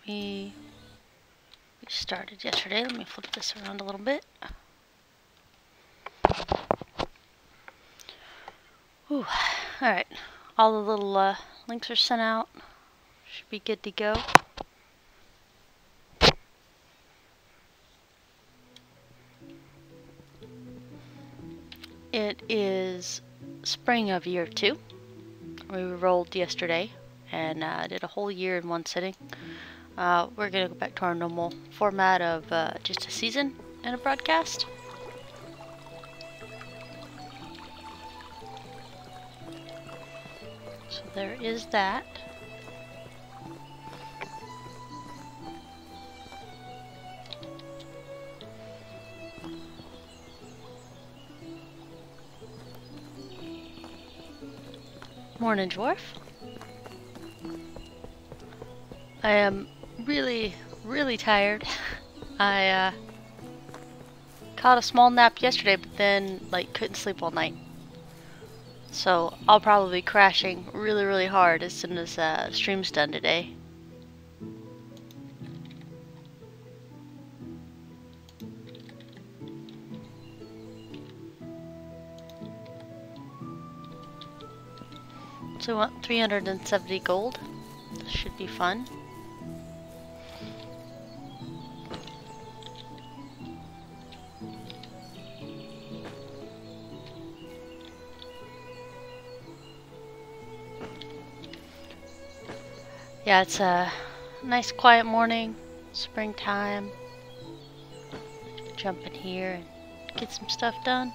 We started yesterday. Let me flip this around a little bit. Ooh, alright. All the little links are sent out. Should be good to go. It is spring of year 2. We rolled yesterday and did a whole year in one sitting. We're going to go back to our normal format of just a season and a broadcast. So there is that. Morning, Dwarf. I am really tired. I caught a small nap yesterday, but then couldn't sleep all night. So I'll probably be crashing really hard as soon as stream's done today. So we want 370 gold. This should be fun. Yeah, it's a nice quiet morning, springtime. Jump in here and get some stuff done.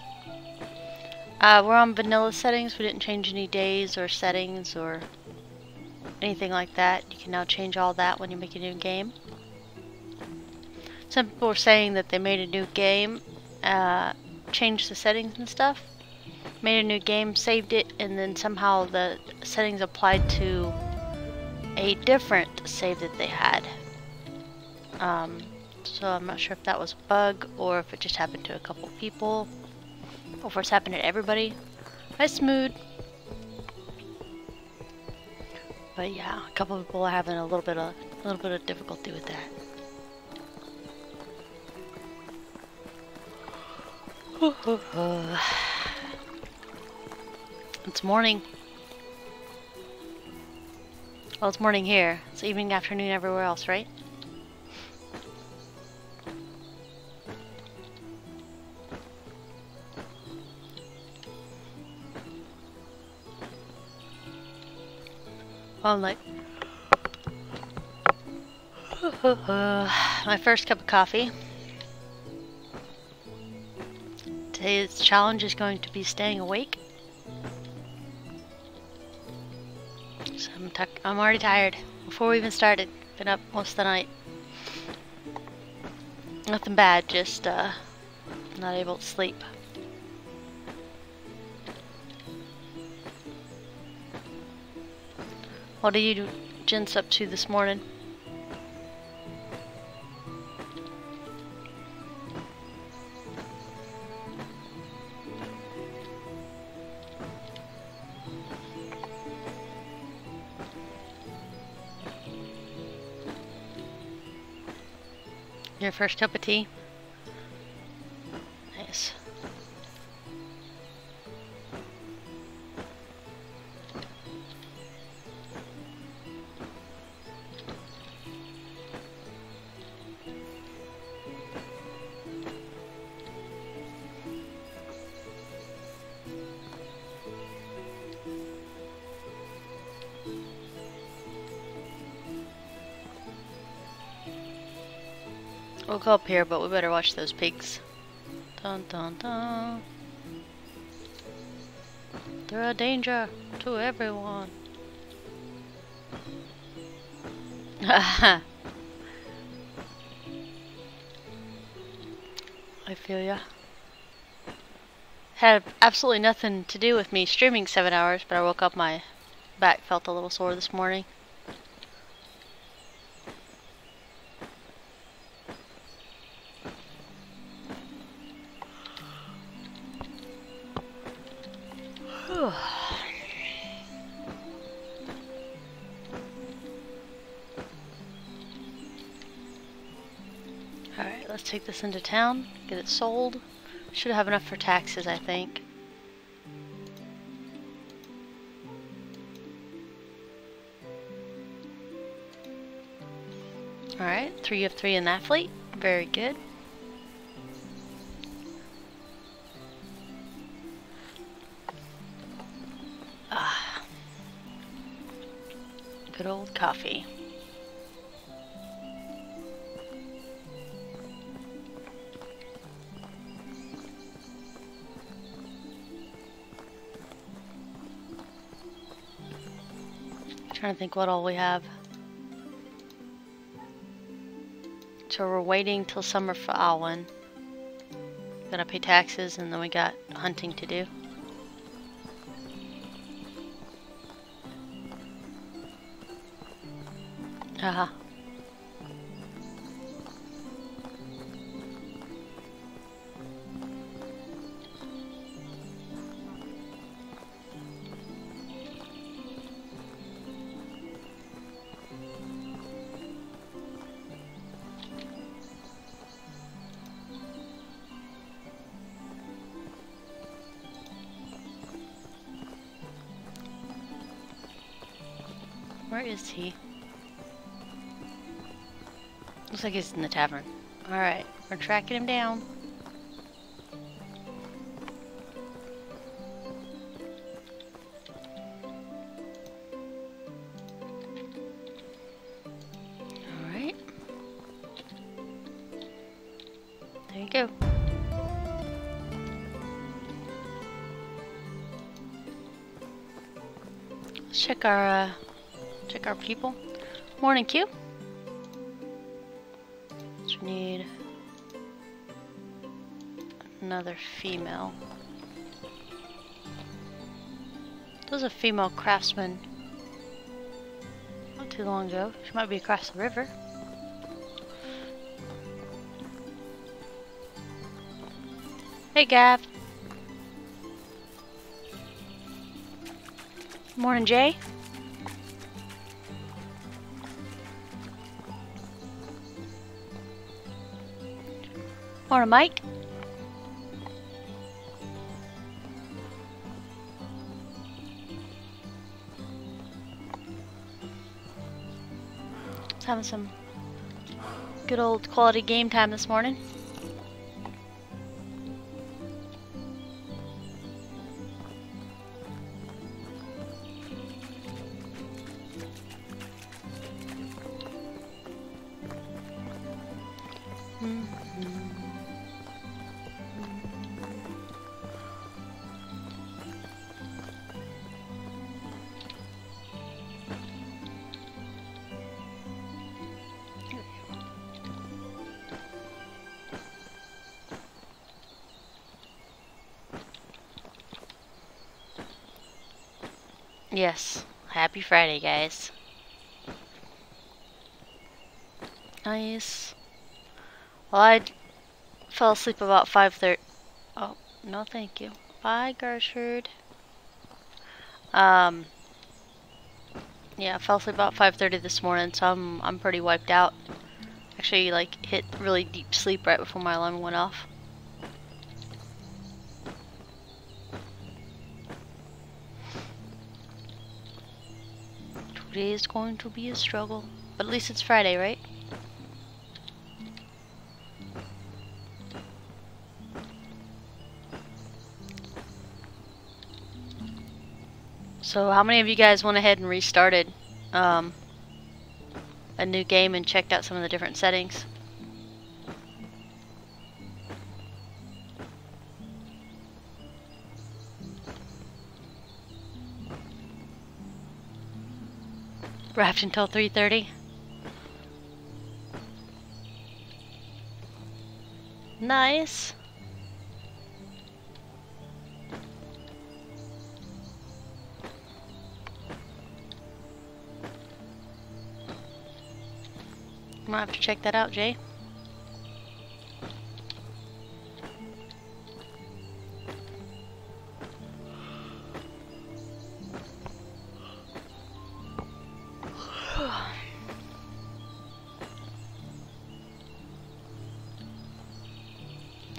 We're on vanilla settings. We didn't change any days or settings or anything like that. You can now change all that when you make a new game. Some people were saying that they made a new game, changed the settings and stuff, made a new game, saved it, and then somehow the settings applied to a different save that they had. So I'm not sure if that was a bug or if it just happened to a couple people. Or if it's happened to everybody. Hi, Smood. But yeah, a couple of people are having a little bit of difficulty with that. It's morning. Well, it's morning here. It's evening, afternoon everywhere else, right? Well, I'm my first cup of coffee. Today's challenge is going to be staying awake. So I'm already tired. Before we even started, been up most of the night. Nothing bad, just not able to sleep. What are you gents up to this morning? Your first cup of tea? Nice. We'll go up here, but we better watch those pigs. Dun dun dun. They're a danger to everyone. I feel ya. Had absolutely nothing to do with me streaming 7 hours, but I woke up, my back felt a little sore this morning. let's take this into town, get it sold. Should have enough for taxes, I think. Alright, 3 of 3 in that fleet. Very good. Ah. Good old coffee. Trying to think what all we have. So we're waiting till summer for Alwyn. Gotta pay taxes, and then we got hunting to do. Haha. Where is he? Looks like he's in the tavern. Alright, we're tracking him down. Alright. There you go. Let's check our people. Morning, Q. So we need another female. There was a female craftsman not too long ago. She might be across the river. Hey, Gav. Morning, Jay. Morning, Mike. Just having some good old quality game time this morning. Yes, happy Friday, guys. Nice. Well, I fell asleep about 5:30. Oh, no thank you. Bye, Gertrude. Yeah, I fell asleep about 5:30 this morning, so I'm pretty wiped out. Actually, like, hit really deep sleep right before my alarm went off. Today is going to be a struggle, but at least it's Friday, right? So how many of you guys went ahead and restarted a new game and checked out some of the different settings? Wrapped until 3:30. Nice. Might have to check that out, Jay.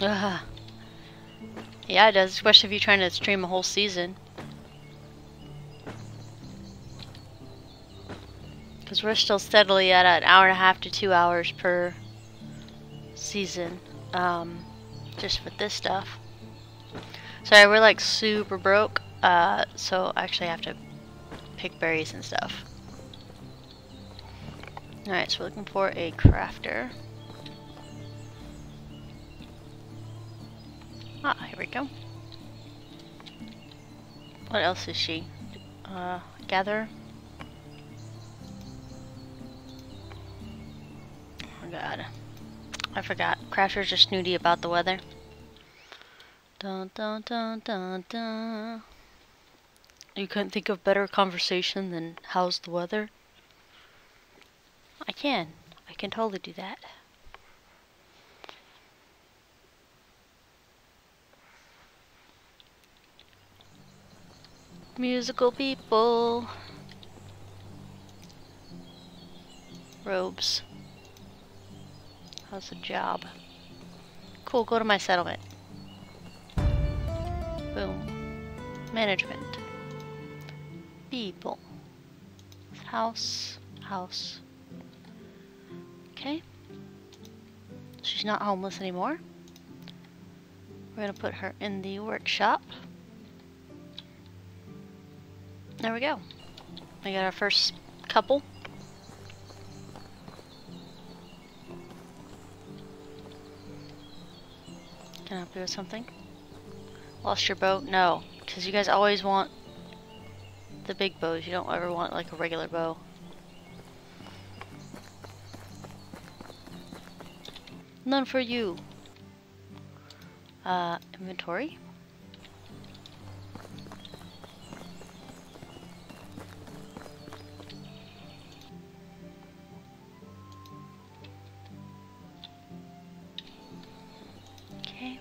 Ugh. Yeah, it does, especially if you're trying to stream a whole season. Because we're still steadily at an hour and a half to 2 hours per season, just with this stuff. Sorry, we're like super broke, so I actually have to pick berries and stuff. Alright, so we're looking for a crafter. Ah, here we go. What else is she? Gather. Oh god. I forgot. Crafters are snooty about the weather. Dun dun dun dun dun. You couldn't think of better conversation than how's the weather? I can totally do that. Musical people. Robes. How's the job? Cool, go to my settlement. Boom. Management. People. House. House. Okay. She's not homeless anymore. We're gonna put her in the workshop. There we go. We got our first couple. Can I help you with something? Lost your bow? No, because you guys always want the big bows. You don't ever want like a regular bow. None for you. Inventory. Okay.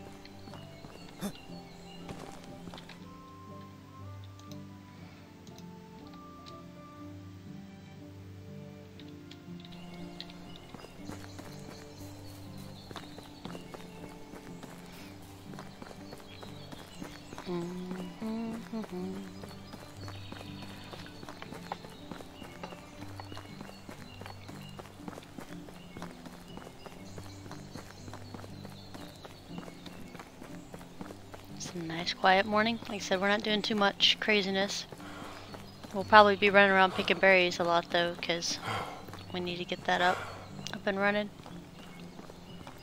It's a nice quiet morning. Like I said, we're not doing too much craziness. We'll probably be running around picking berries a lot though, because we need to get that up and running.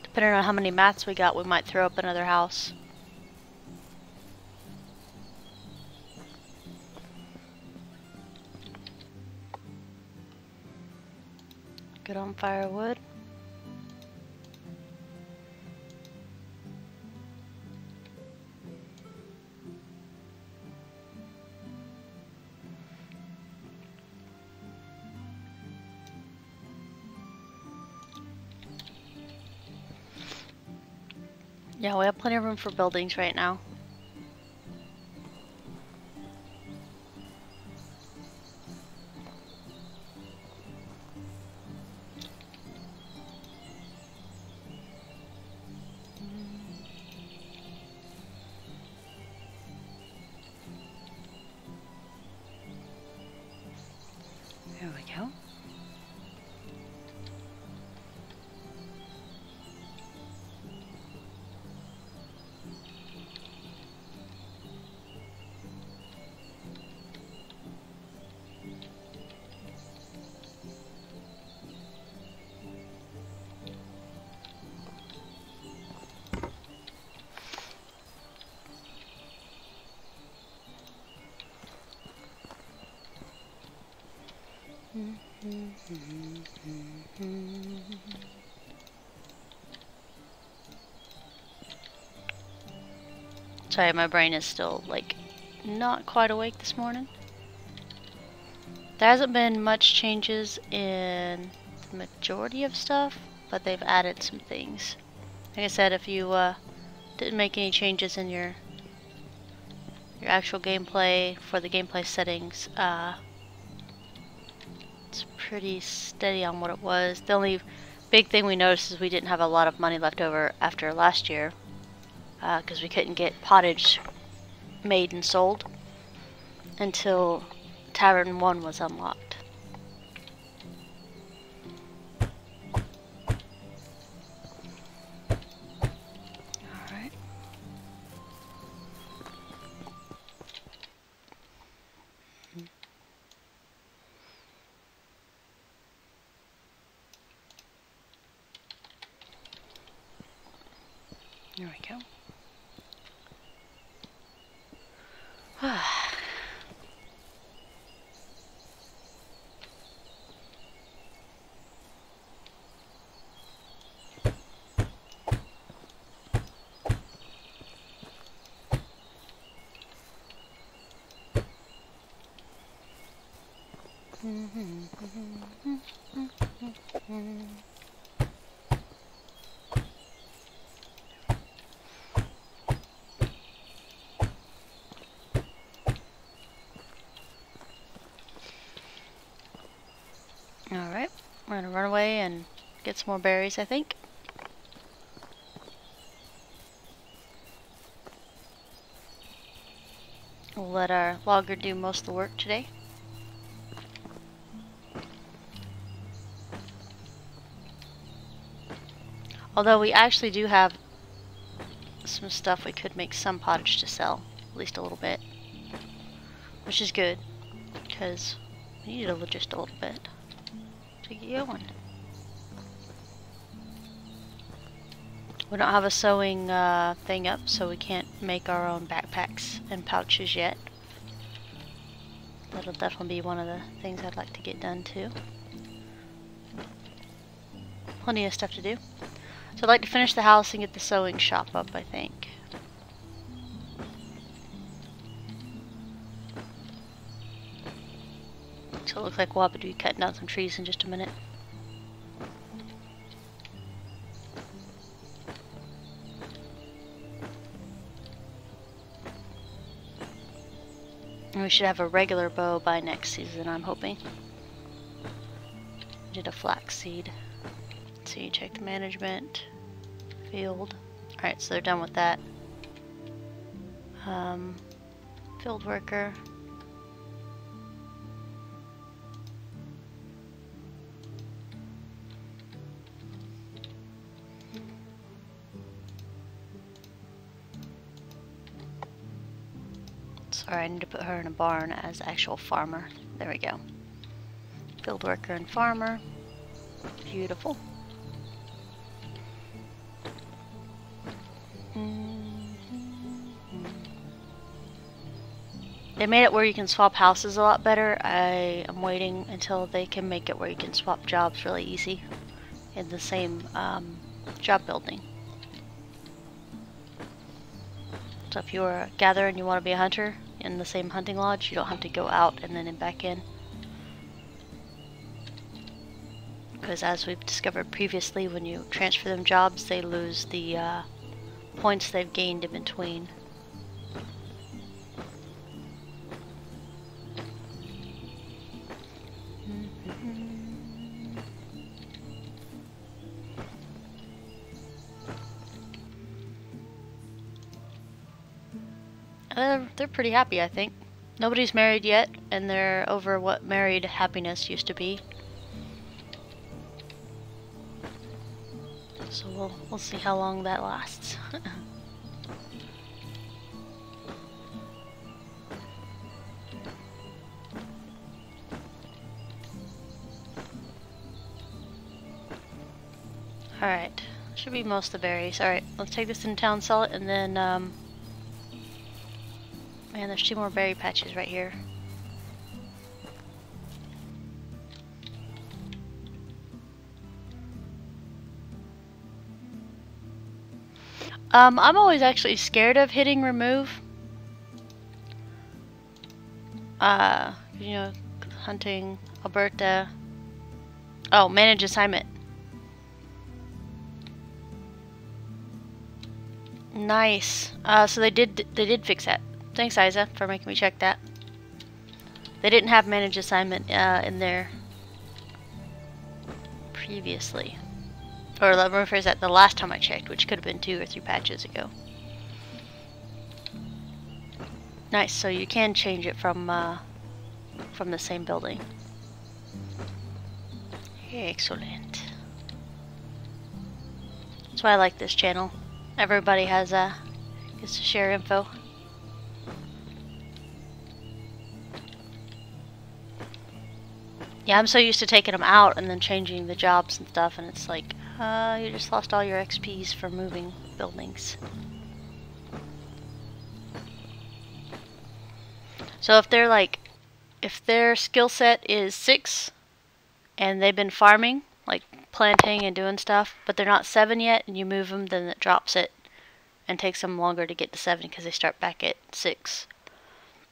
Depending on how many mats we got, we might throw up another house. Good on firewood. Yeah, we have plenty of room for buildings right now. There we go. Sorry, my brain is still, like, not quite awake this morning. There hasn't been much changes in the majority of stuff, but they've added some things. Like I said, if you didn't make any changes in your actual gameplay for the gameplay settings, it's pretty steady on what it was. The only big thing we noticed is we didn't have a lot of money left over after last year, because we couldn't get pottage made and sold until Tavern 1 was unlocked. Alright. There we go. Alright, we're gonna run away and get some more berries, I think. We'll let our logger do most of the work today. Although we actually do have some stuff we could make some pottage to sell, at least a little bit. Which is good, because we need just a little bit to get going. We don't have a sewing thing up, so we can't make our own backpacks and pouches yet. That'll definitely be one of the things I'd like to get done too. Plenty of stuff to do. So I'd like to finish the house and get the sewing shop up, I think. So it looks like we'll have to be cutting down some trees in just a minute. And we should have a regular bow by next season, I'm hoping. Did a flaxseed. Let's see, check the management. Field. Alright, so they're done with that. Field worker. Sorry, I need to put her in a barn as actual farmer. There we go. Field worker and farmer. Beautiful. They made it where you can swap houses a lot better. I am waiting until they can make it where you can swap jobs really easy in the same job building. So if you're a gatherer and you want to be a hunter in the same hunting lodge, you don't have to go out and then back in. Because as we've discovered previously, when you transfer them jobs, they lose the points they've gained in between. They're pretty happy, I think. Nobody's married yet, and they're over what married happiness used to be. So we'll see how long that lasts. Alright, should be most of the berries. Alright, let's take this in town, sell it, and then man, there's 2 more berry patches right here. I'm always actually scared of hitting remove. You know, hunting, Alberta. Oh, manage assignment. Nice. So they did fix that. Thanks, Isa, for making me check that. They didn't have manage assignment in there previously. Or let me rephrase that, the last time I checked, which could have been 2 or 3 patches ago. Nice, so you can change it from the same building. Excellent. That's why I like this channel. Everybody gets to share info. Yeah, I'm so used to taking them out and then changing the jobs and stuff, and it's like, you just lost all your XPs for moving buildings. So if they're like, if their skill set is 6 and they've been farming, like planting and doing stuff, but they're not 7 yet, and you move them, then it drops it and takes them longer to get to 7 because they start back at 6.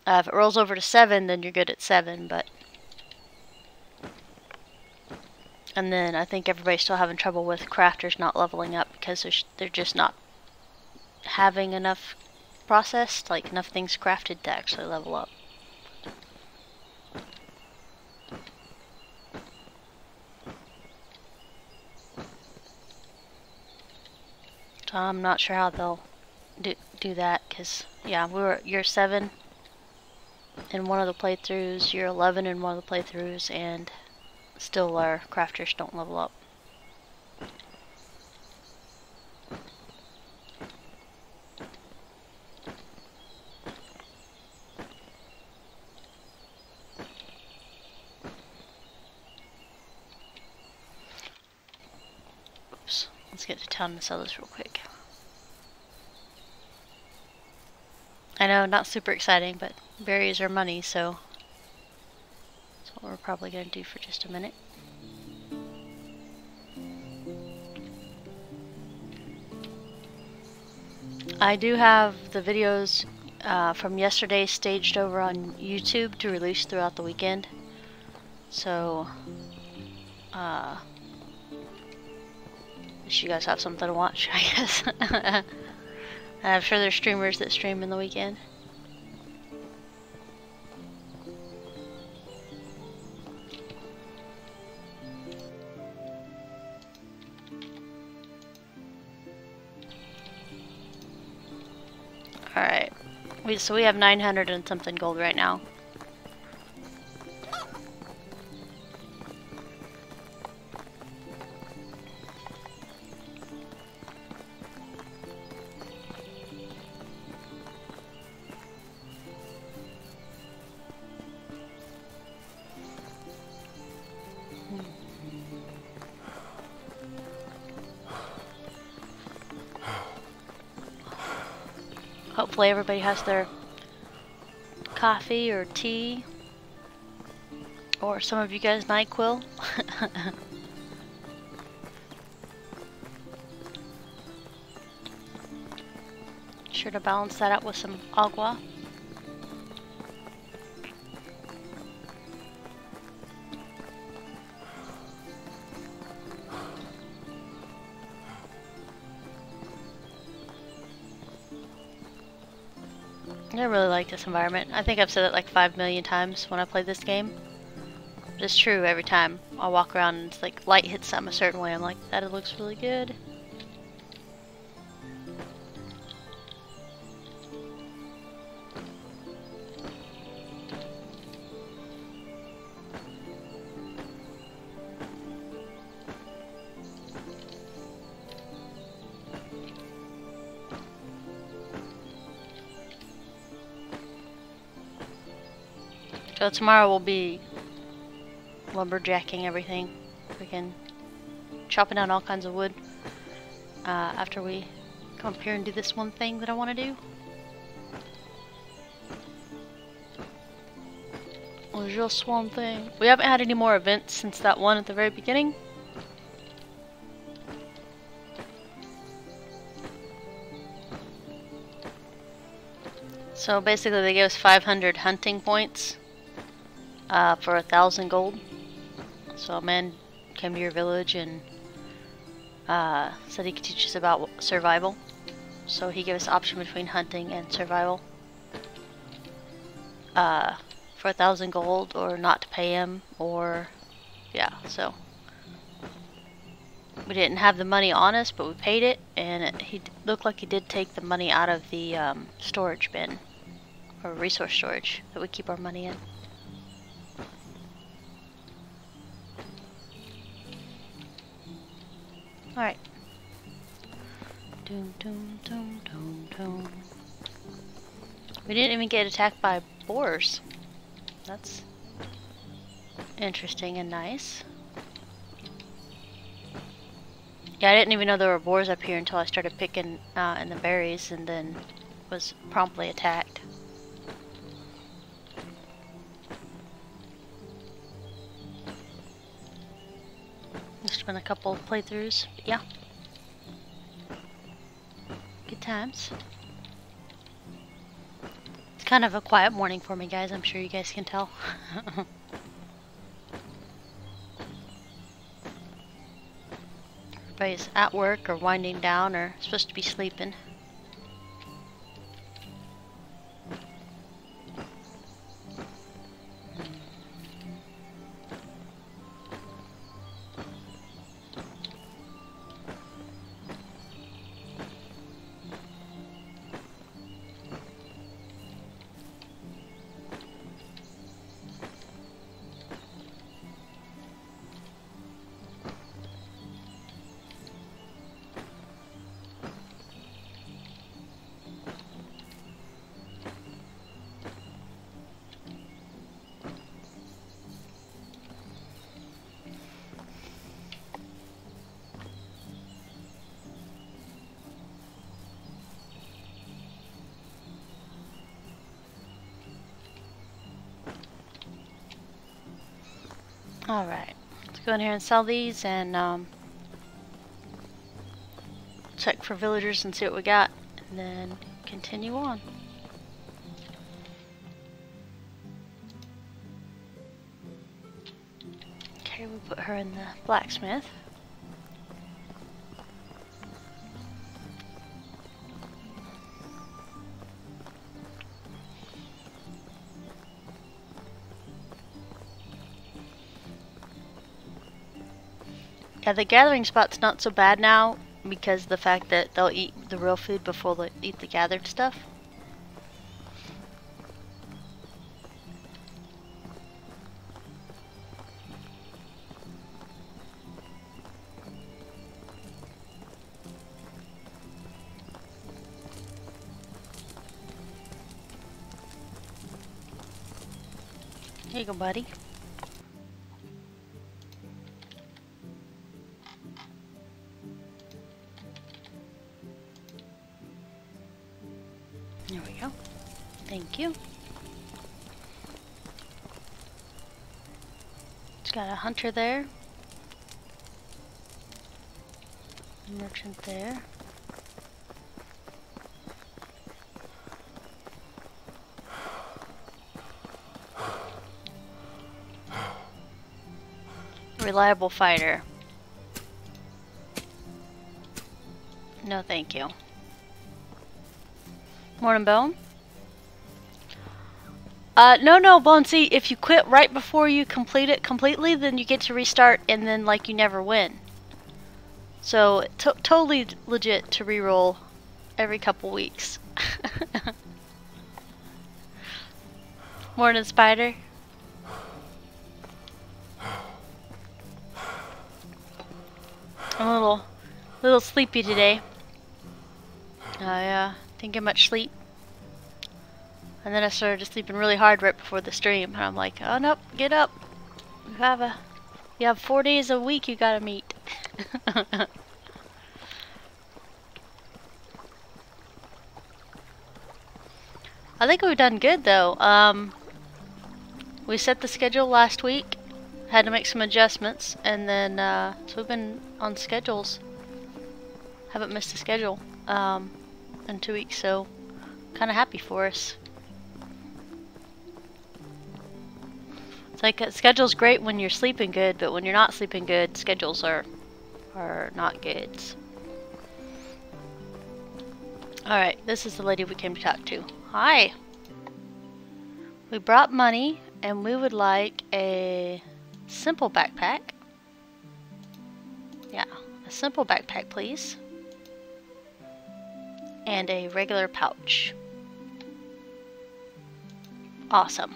If it rolls over to 7, then you're good at 7, but... And then I think everybody's still having trouble with crafters not leveling up because they're just not having enough processed, like enough things crafted to actually level up. So I'm not sure how they'll do that, because yeah, you're 7 in one of the playthroughs, you're 11 in one of the playthroughs, and still our crafters don't level up. Oops, let's get to town and sell this real quick. I know, not super exciting, but berries are money, so that's what we're probably going to do for just a minute. I do have the videos from yesterday staged over on YouTube to release throughout the weekend. So, at least you guys have something to watch, I guess. I'm sure there's streamers that stream in the weekend. Alright, so we have 900 and something gold right now. Hopefully everybody has their coffee or tea, or some of you guys NyQuil. Sure to balance that out with some agua. I really like this environment. I think I've said it like 5 million times when I played this game. But it's true every time. I walk around and it's like light hits them a certain way. I'm like, that looks really good. So tomorrow we'll be lumberjacking everything, freaking chopping down all kinds of wood after we come up here and do this one thing that I want to do. There's just one thing. We haven't had any more events since that one at the very beginning. So basically they gave us 500 hunting points for 1,000 gold. So a man came to your village and said he could teach us about survival. So he gave us an option between hunting and survival for 1,000 gold, or not to pay him, or yeah. So we didn't have the money on us, but we paid it, and he looked like he did take the money out of the storage bin. or resource storage that we keep our money in. Alright. Doom, doom, doom, doom, doom. We didn't even get attacked by boars. That's interesting and nice. Yeah, I didn't even know there were boars up here until I started picking in the berries and then was promptly attacked. Just been a couple of playthroughs, but yeah. Good times. It's kind of a quiet morning for me, guys. I'm sure you guys can tell. Everybody's at work or winding down or supposed to be sleeping. Alright, let's go in here and sell these and check for villagers and see what we got, and then continue on. Okay, we put her in the blacksmith. Yeah, the gathering spot's not so bad now because of the fact that they'll eat the real food before they eat the gathered stuff. Here you go, buddy. There we go. Thank you. It's got a hunter there. Merchant there. Reliable fighter. No, thank you. Morning, Bone. No, Bone. See, if you quit right before you complete it completely, then you get to restart, and then, like, you never win. So, totally legit to reroll every couple weeks. Morning, Spider. I'm a little sleepy today. I didn't get much sleep. And then I started sleeping really hard right before the stream. And I'm like, oh nope, get up. You have 4 days a week you gotta meet. I think we've done good though. We set the schedule last week. Had to make some adjustments. And then, so we've been on schedules. Haven't missed a schedule in 2 weeks, so kind of happy for us. It's like a schedule's great when you're sleeping good, but when you're not sleeping good, schedules are not good. Alright, this is the lady we came to talk to. Hi! We brought money, and we would like a simple backpack. Yeah, a simple backpack, please. And a regular pouch. Awesome.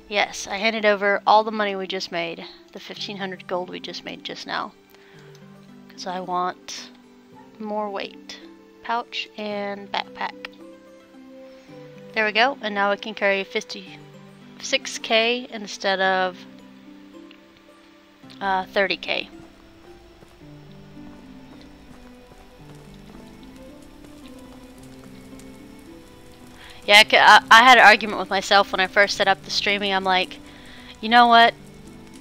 Yes, I handed over all the money we just made, the 1,500 gold we just made just now, because I want more weight. Pouch and backpack. There we go, and now we can carry 56k instead of 30k. Yeah, I had an argument with myself when I first set up the streaming. I'm like, you know what?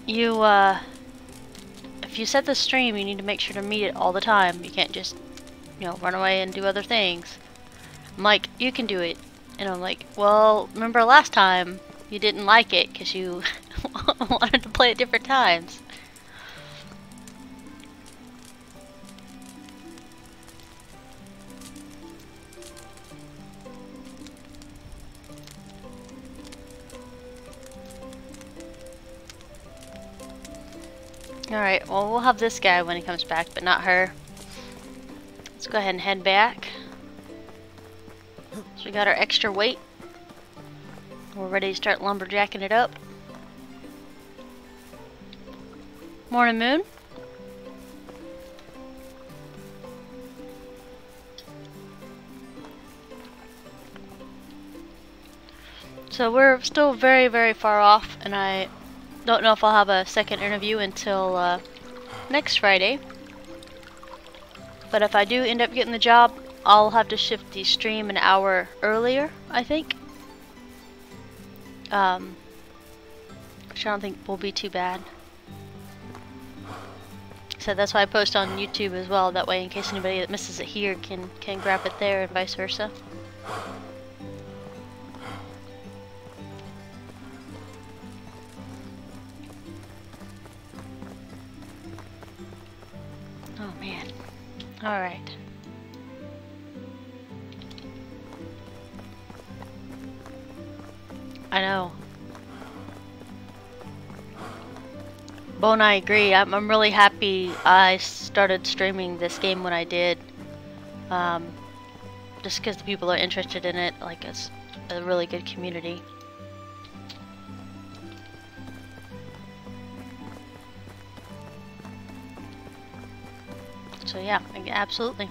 If you set the stream, you need to make sure to meet it all the time. You can't just, run away and do other things. I'm like, you can do it. And I'm like, well, remember last time you didn't like it because you wanted to play at different times. Alright, well, we'll have this guy when he comes back, but not her. Let's go ahead and head back. So we got our extra weight. We're ready to start lumberjacking it up. Morning, Moon. So we're still very, very far off, and I don't know if I'll have a second interview until next Friday. But if I do end up getting the job, I'll have to shift the stream an hour earlier, I think. Which I don't think will be too bad. So that's why I post on YouTube as well. That way, in case anybody that misses it here can grab it there, and vice versa. Oh man. Alright. I know. Bo and I agree. I'm really happy I started streaming this game when I did. Just because the people are interested in it. Like, it's a really good community. So yeah, absolutely.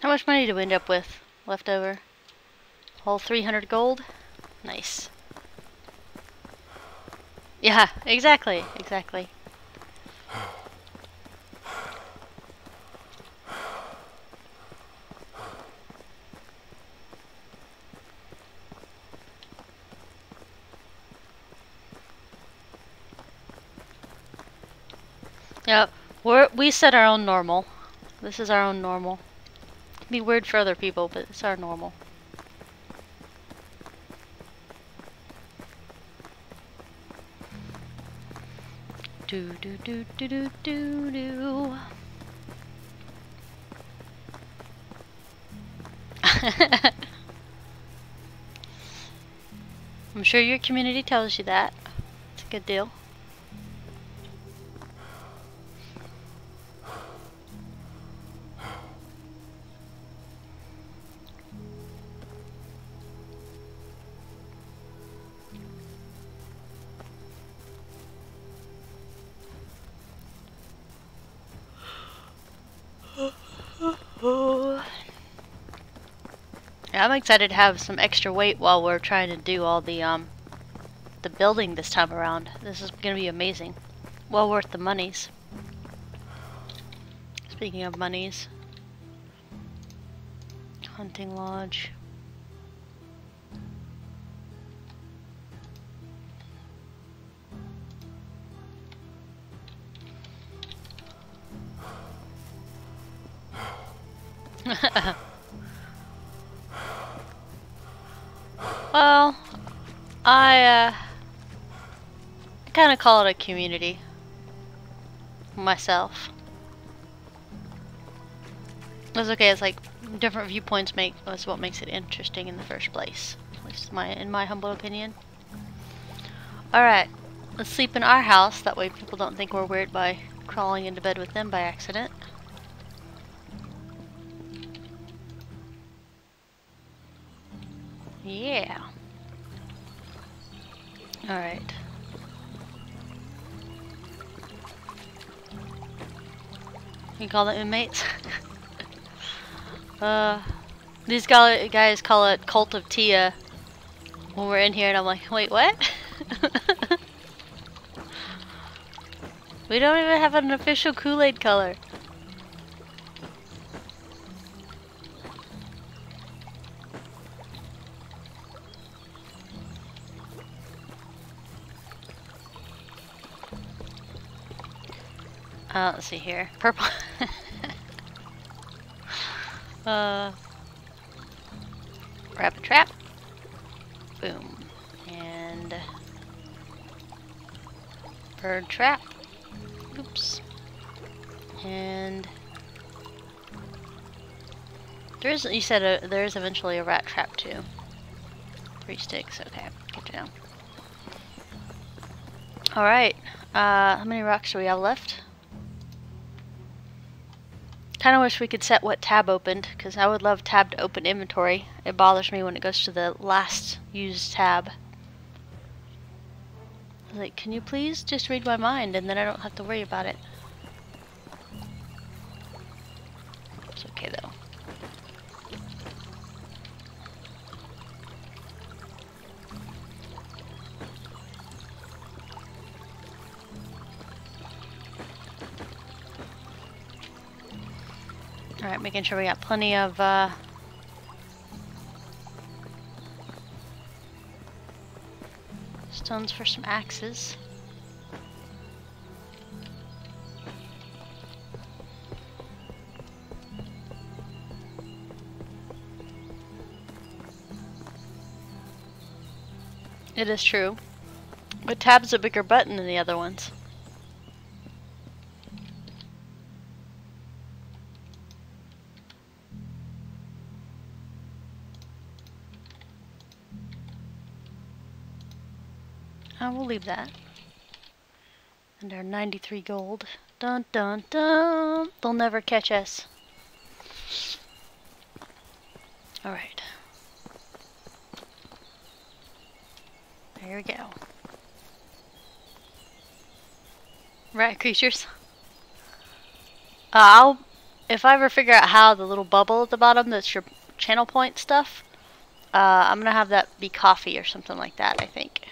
How much money do we end up with left over? Whole 300 gold? Nice. Yeah, exactly, exactly. Yeah, we set our own normal. This is our own normal. It'd be weird for other people, but it's our normal. Do do do do do do do. I'm sure your community tells you that. It's a good deal. I'm excited to have some extra weight while we're trying to do all the building this time around. This is gonna be amazing. Well worth the monies. Speaking of monies. Hunting lodge. Well, I kind of call it a community myself. It's okay, it's like different viewpoints is what makes it interesting in the first place. At least in my humble opinion. Alright, let's sleep in our house. That way people don't think we're weird by crawling into bed with them by accident. Yeah. Alright. You call them inmates? These guys call it Cult of Tia when we're in here, and I'm like, wait, what? We don't even have an official Kool-Aid color. Let's see here. Purple. Rabbit trap. Boom. And bird trap. Oops. And you said there is eventually a rat trap too. 3 sticks. Okay, good to know. All right. How many rocks do we have left? Kind of wish we could set what tab opened, because I would love tab to open inventory. It bothers me when it goes to the last used tab. I was like, can you please just read my mind, and then I don't have to worry about it. It's okay though. Alright, making sure we got plenty of stones for some axes. It is true. But tab's a bigger button than the other ones. We'll leave that. And our 93 gold. Dun dun dun! They'll never catch us. Alright. There we go. Rat creatures. If I ever figure out how the little bubble at the bottom that's your channel point stuff, I'm gonna have that be coffee or something like that, I think.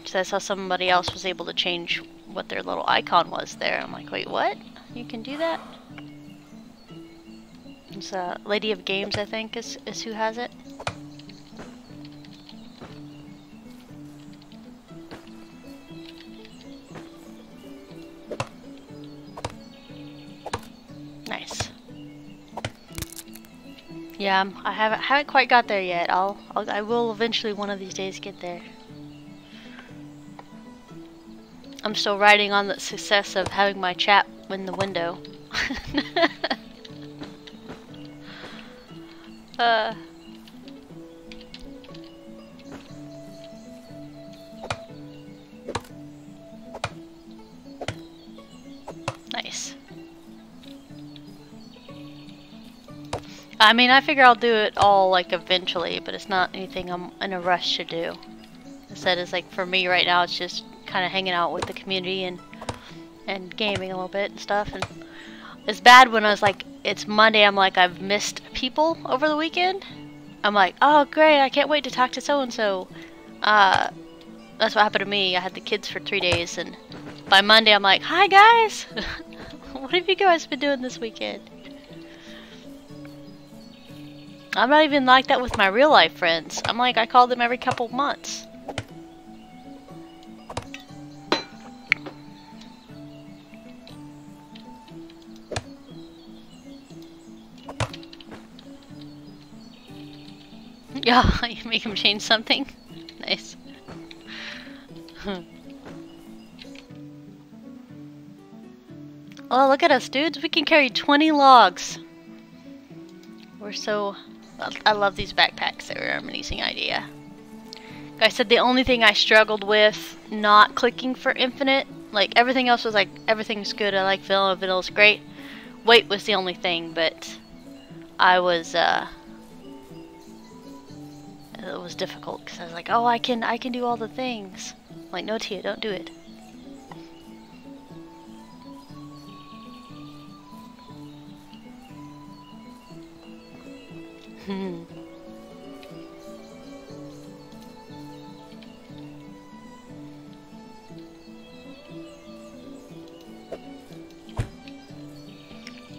So that's how somebody else was able to change what their little icon was there. I'm like, wait, what? You can do that? It's Lady of Games, I think, is who has it. Nice. Yeah, I haven't quite got there yet. I will eventually one of these days get there. I'm still riding on the success of having my chat in the window. Nice. I mean, I figure I'll do it all like eventually, but it's not anything I'm in a rush to do. Instead, it's like for me right now, it's just kind of hanging out with the community and gaming a little bit and stuff. And it's bad when I was like, it's Monday, I'm like, I've missed people over the weekend. I'm like, oh great, I can't wait to talk to so-and-so. That's what happened to me. I had the kids for 3 days, and by Monday I'm like, hi guys! What have you guys been doing this weekend? I'm not even like that with my real life friends. I'm like, I call them every couple months. Yeah, you make him change something. Nice. Oh, look at us, dudes. We can carry 20 logs. We're so... I love these backpacks. They were an amazing idea. Like I said, the only thing I struggled with not clicking for infinite, like everything else was like, everything's good. I like vanilla. Vanilla's great. Weight was the only thing, but I was, it was difficult because I was like, oh, I can do all the things. I'm like, no, Tia, don't do it.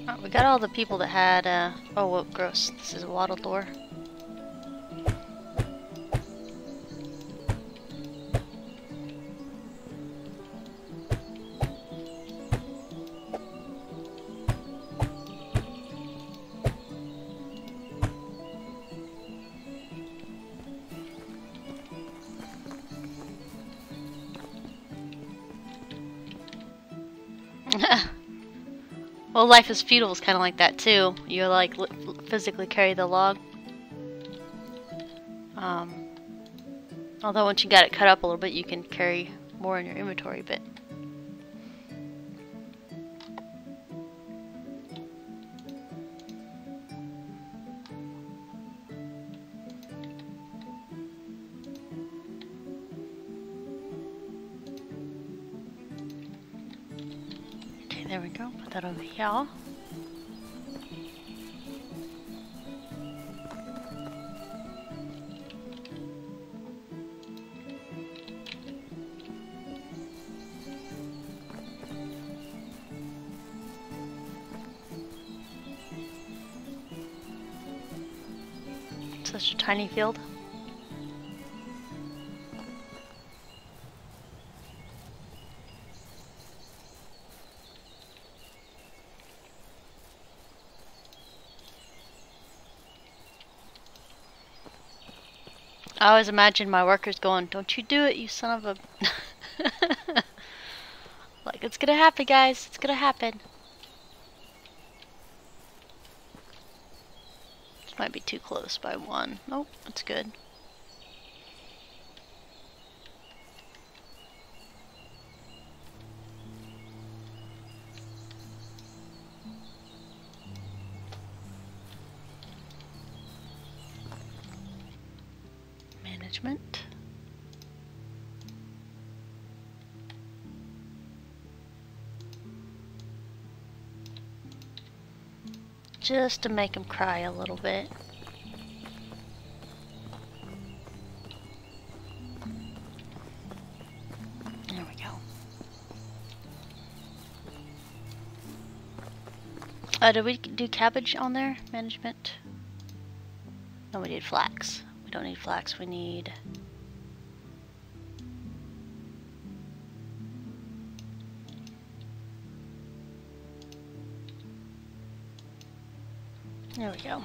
Oh, we got all the people that had, oh, whoa, gross. This is a wattle door. Well, Life is Feudal is kind of like that too. You like physically carry the log. Although once you got it cut up a little bit, you can carry more in your inventory. But okay, there we go. Put that over here. Such a tiny field. I always imagine my workers going, "Don't you do it, you son of a..." Like, it's gonna happen, guys. It's gonna happen. This might be too close by one. Nope, that's good. Management. Just to make him cry a little bit. There we go. Did we do cabbage on there? Management? No, we need flax. We don't need flax, we need... There we go.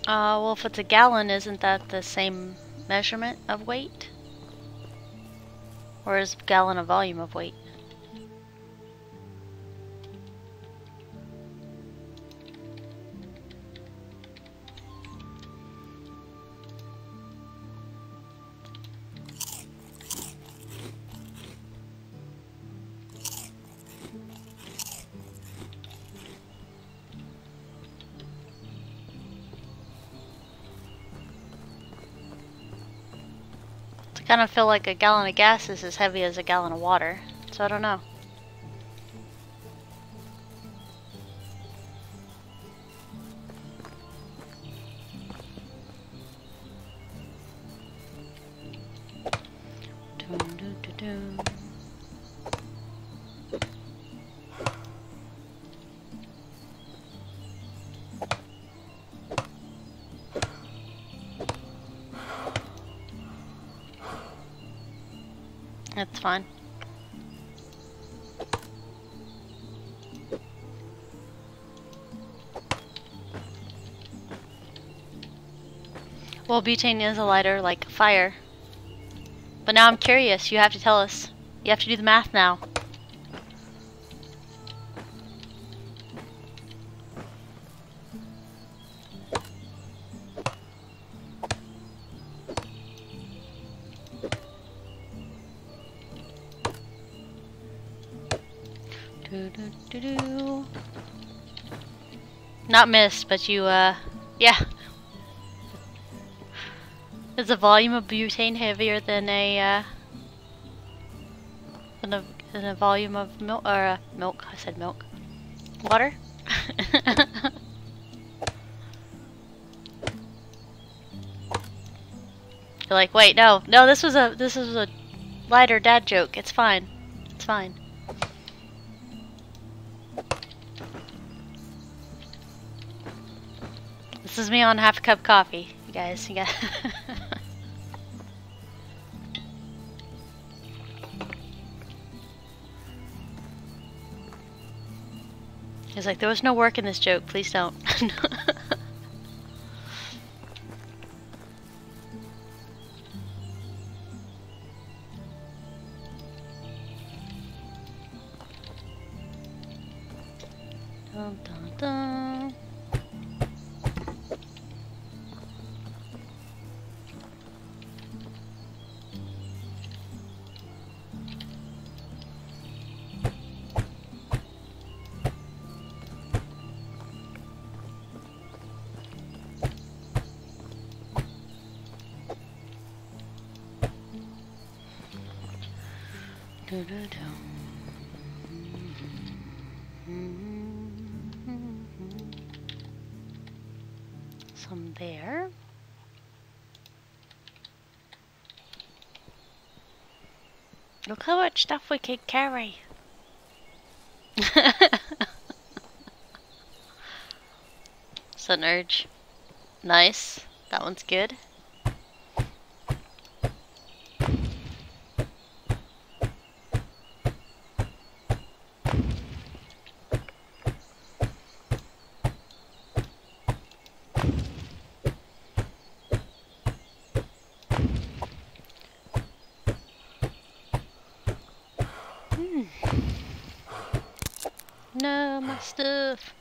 Well, if it's a gallon, isn't that the same measurement of weight? Or is gallon a volume of weight? I kind of feel like a gallon of gas is as heavy as a gallon of water, so I don't know. That's fine. Well, butane is a lighter like fire. But now I'm curious. You have to tell us. You have to do the math now. Not missed, but you, yeah. Is the volume of butane heavier than a volume of milk, or milk? I said milk. Water. You're like, wait, no, this was a lighter dad joke. It's fine. It's fine. This is me on half a cup of coffee, you guys. You got. He's like, there was no work in this joke. Please don't. Dun, dun, dun. Some there. Look how much stuff we can carry. Sudden urge. Nice. That one's good. No, my stuff.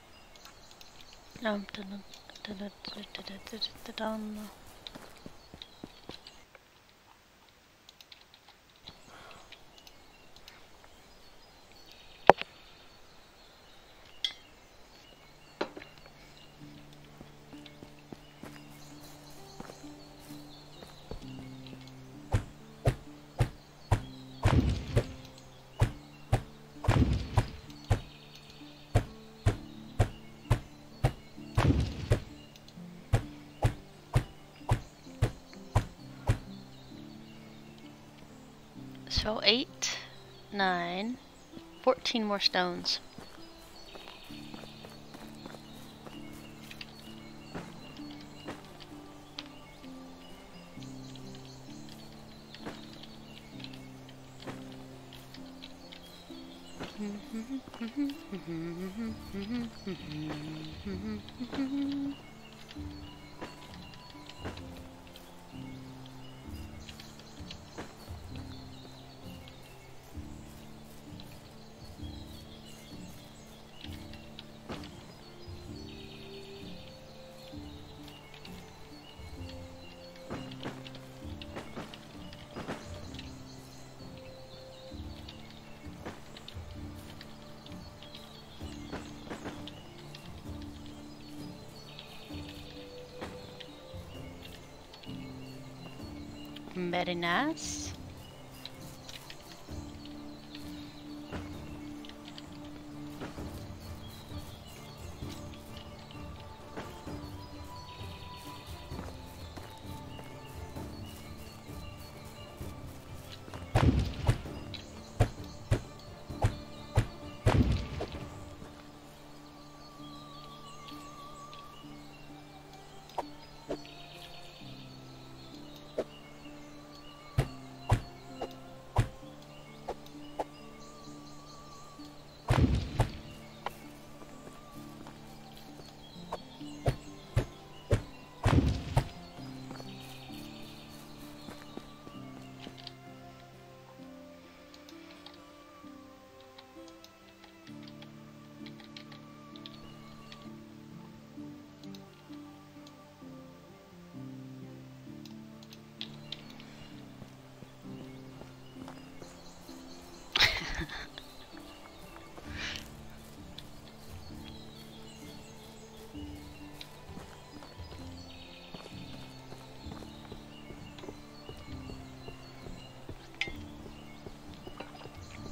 So 8, 9, 14 more stones. Very nice.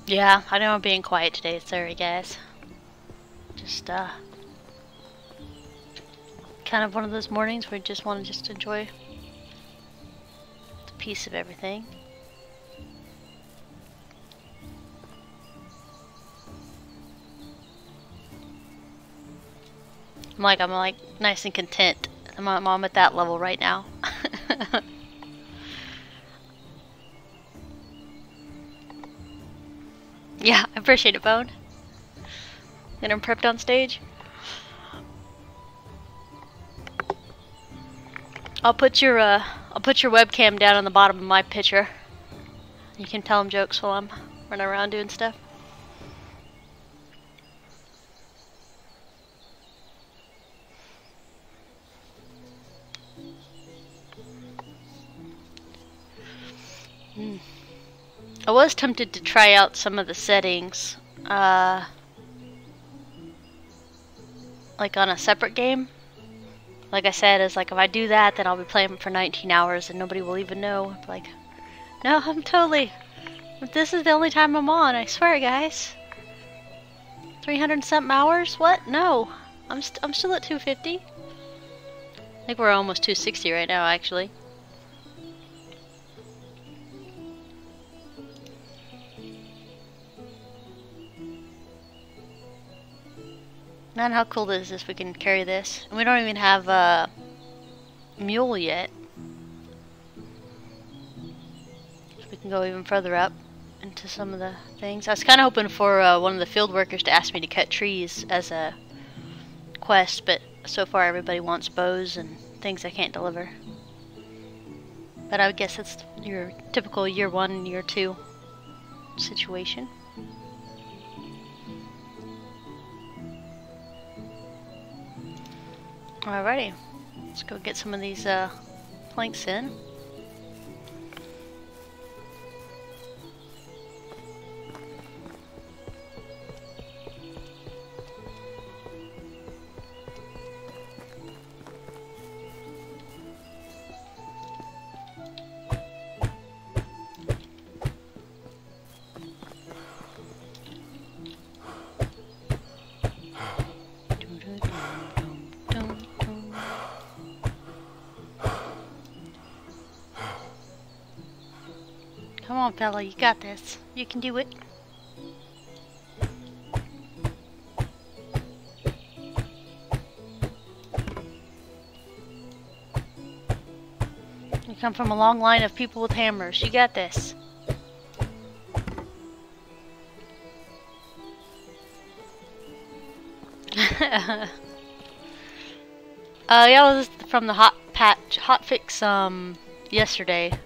Yeah, I know I'm being quiet today, sorry guys. Just kind of one of those mornings where you just want to just enjoy the peace of everything. I'm like nice and content. I'm at that level right now. Yeah, I appreciate it, Bone. Getting prepped on stage. I'll put your webcam down on the bottom of my picture. You can tell them jokes while I'm running around doing stuff. I was tempted to try out some of the settings, like on a separate game. Like I said, it's like if I do that, then I'll be playing for 19 hours and nobody will even know. Like, no, I'm totally. This is the only time I'm on. I swear, guys. 300 and something hours? What? No, I'm still at 250. I think we're almost 260 right now, actually. Man, how cool is this? We can carry this. And we don't even have a mule yet. So we can go even further up into some of the things. I was kind of hoping for one of the field workers to ask me to cut trees as a quest, but so far everybody wants bows and things I can't deliver. But I would guess that's your typical year 1 and year 2 situation. Alrighty, let's go get some of these planks in. Come on, fella, you got this. You can do it. You come from a long line of people with hammers. You got this. Yeah, I was from the hot fix yesterday.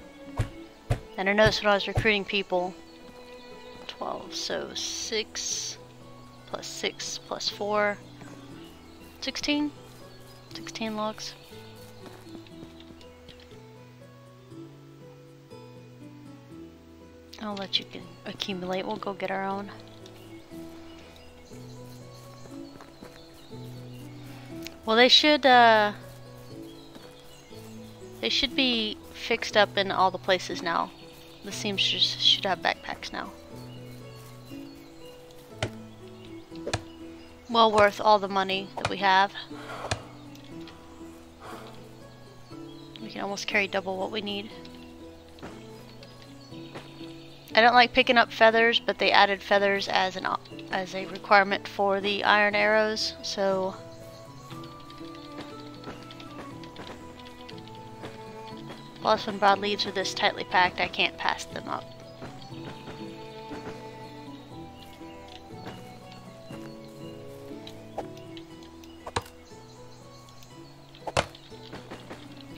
And I noticed when I was recruiting people, 12, so 6 plus 6 plus 4, 16? 16 logs. I'll let you accumulate, we'll go get our own. Well, they should be fixed up in all the places now. The seamsters should have backpacks now. Well worth all the money that we have. We can almost carry double what we need. I don't like picking up feathers, but they added feathers as a requirement for the iron arrows, so plus when broadleaves are this tightly packed, I can't pass them up.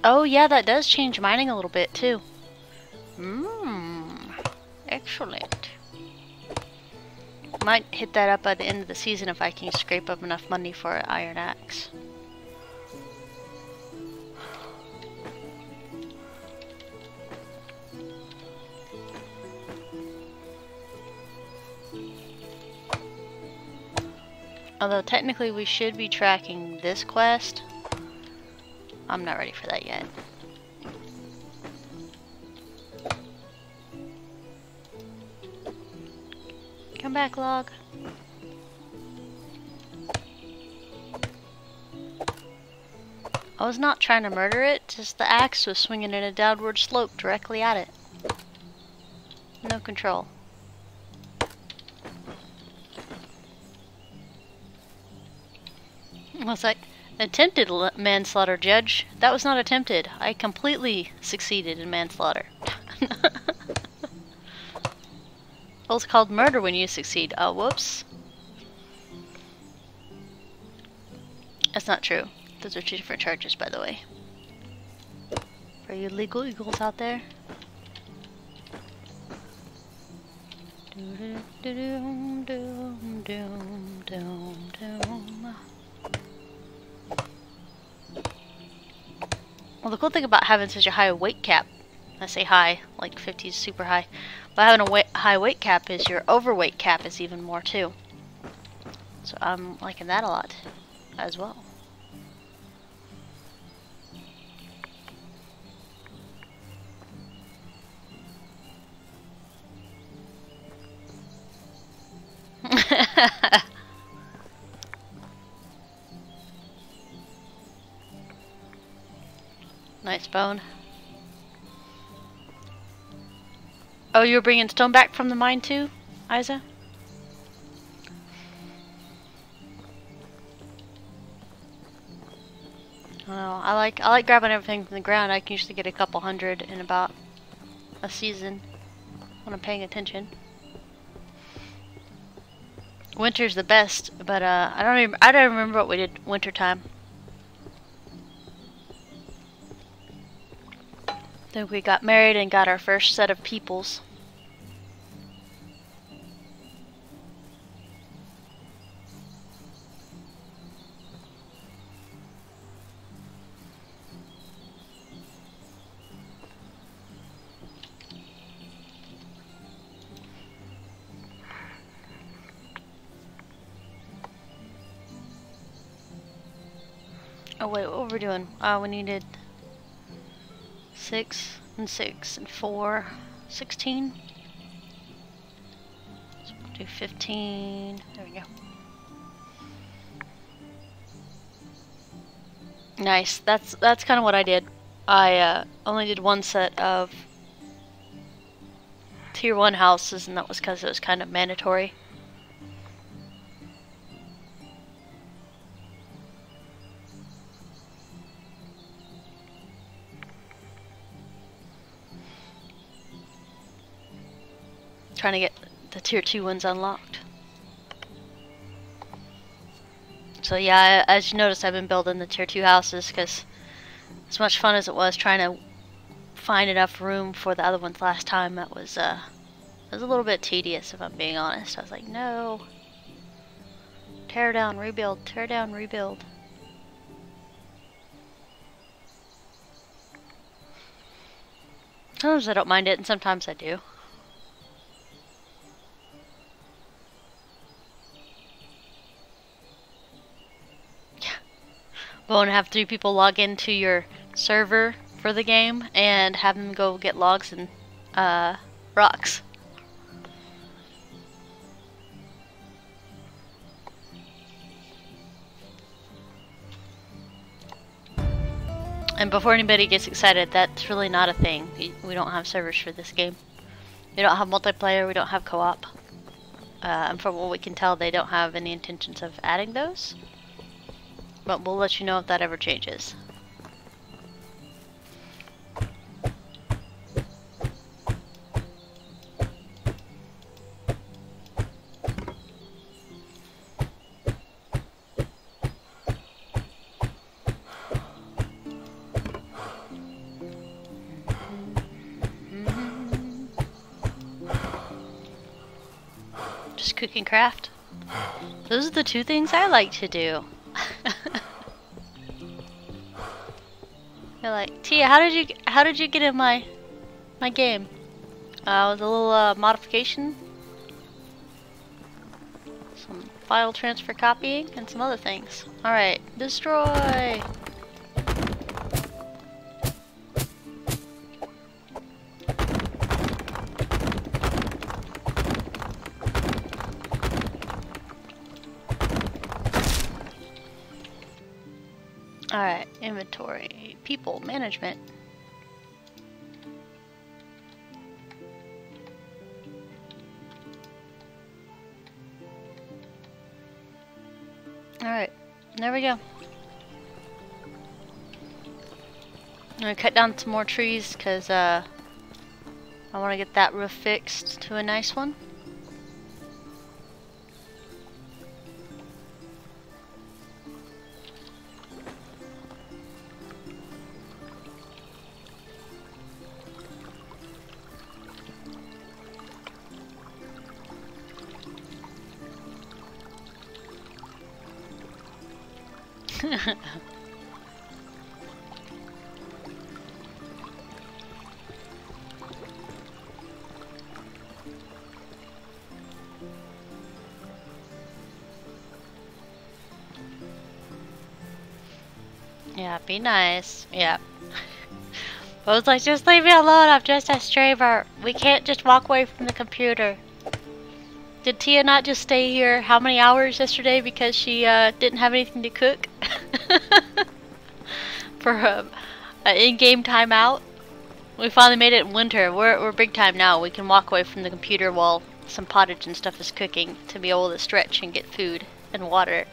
Oh yeah, that does change mining a little bit too. Excellent. Might hit that up by the end of the season if I can scrape up enough money for an iron axe. Although technically we should be tracking this quest. I'm not ready for that yet. Come back, log. I was not trying to murder it, just the axe was swinging in a downward slope directly at it. No control. I was like, attempted manslaughter, Judge. That was not attempted. I completely succeeded in manslaughter. Well, it's called murder when you succeed. Oh, whoops. That's not true. Those are two different charges, by the way. For you legal eagles out there. Well, the cool thing about having such a high weight cap, I say high, like 50 is super high, but having a high weight cap is your overweight cap is even more too. So I'm liking that a lot as well. Nice bone. Oh, you were bringing stone back from the mine too, Isa? Oh, I like grabbing everything from the ground. I can usually get a couple hundred in about a season when I'm paying attention. Winter's the best, but I don't remember what we did winter time. I think we got married and got our first set of peoples. Oh wait, what were we doing? We needed 6 and 6 and 4, 16. So we'll do 15. There we go. Nice. That's kind of what I did. I only did one set of tier 1 houses, and that was because it was kind of mandatory. Trying to get the tier 2 ones unlocked. So yeah, as you notice, I've been building the tier 2 houses because as much fun as it was trying to find enough room for the other ones last time, it was a little bit tedious, if I'm being honest. I was like, no. Tear down, rebuild, tear down, rebuild. Sometimes I don't mind it, and sometimes I do. But want to have 3 people log into your server for the game and have them go get logs and rocks. And before anybody gets excited, that's really not a thing. We don't have servers for this game. We don't have multiplayer, we don't have co-op. And from what we can tell, they don't have any intentions of adding those. But we'll let you know if that ever changes. Just cook and craft. Those are the 2 things I like to do. You're like, Tia, how did you get in my game? With a little modification, some file transfer copying, and some other things. All right, destroy. Alright, inventory, people, management. Alright, there we go. I'm gonna cut down some more trees because I want to get that roof fixed to a nice one. Yeah, be nice. Yeah. I was like, just leave me alone, I'm just a streamer. We can't just walk away from the computer. Did Tia not just stay here how many hours yesterday because she didn't have anything to cook? For an in-game timeout? We finally made it in winter. We're big time now. We can walk away from the computer while some pottage and stuff is cooking to be able to stretch and get food and water.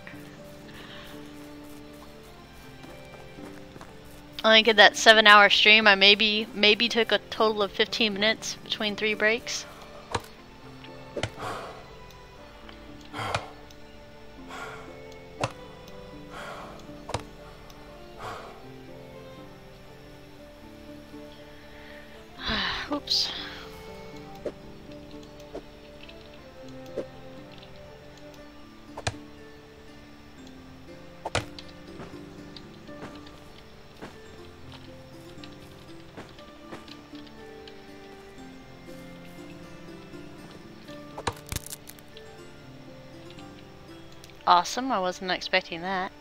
I think in that 7-hour stream I maybe took a total of 15 minutes between 3 breaks. Oops. Awesome, I wasn't expecting that.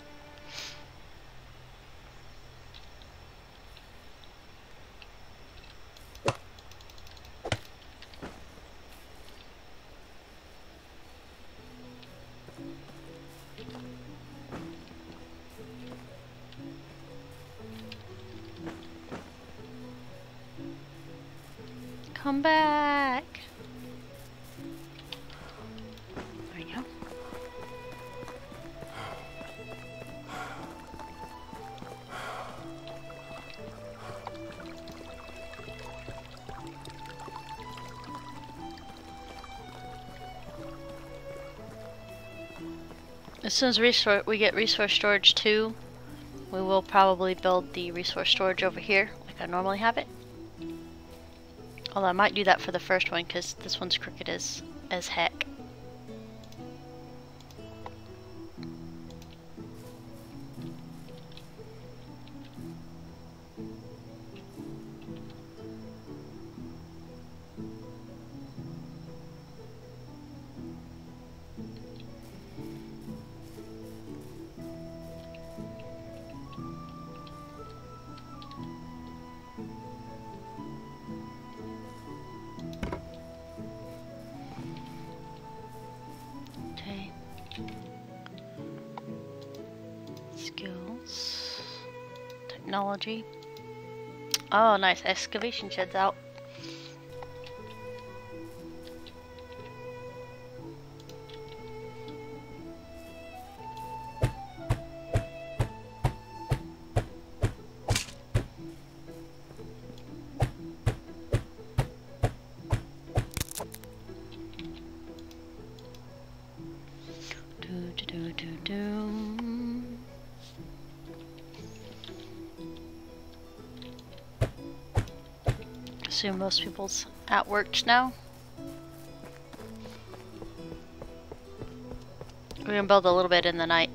Come back. There you go. As soon as we get resource storage 2, we will probably build the resource storage over here like I normally have it. Although I might do that for the first one because this one's crooked as heck. Skills. Technology. Oh, nice. Excavation shed's out. Assume most people's at work now. We're gonna build a little bit in the night.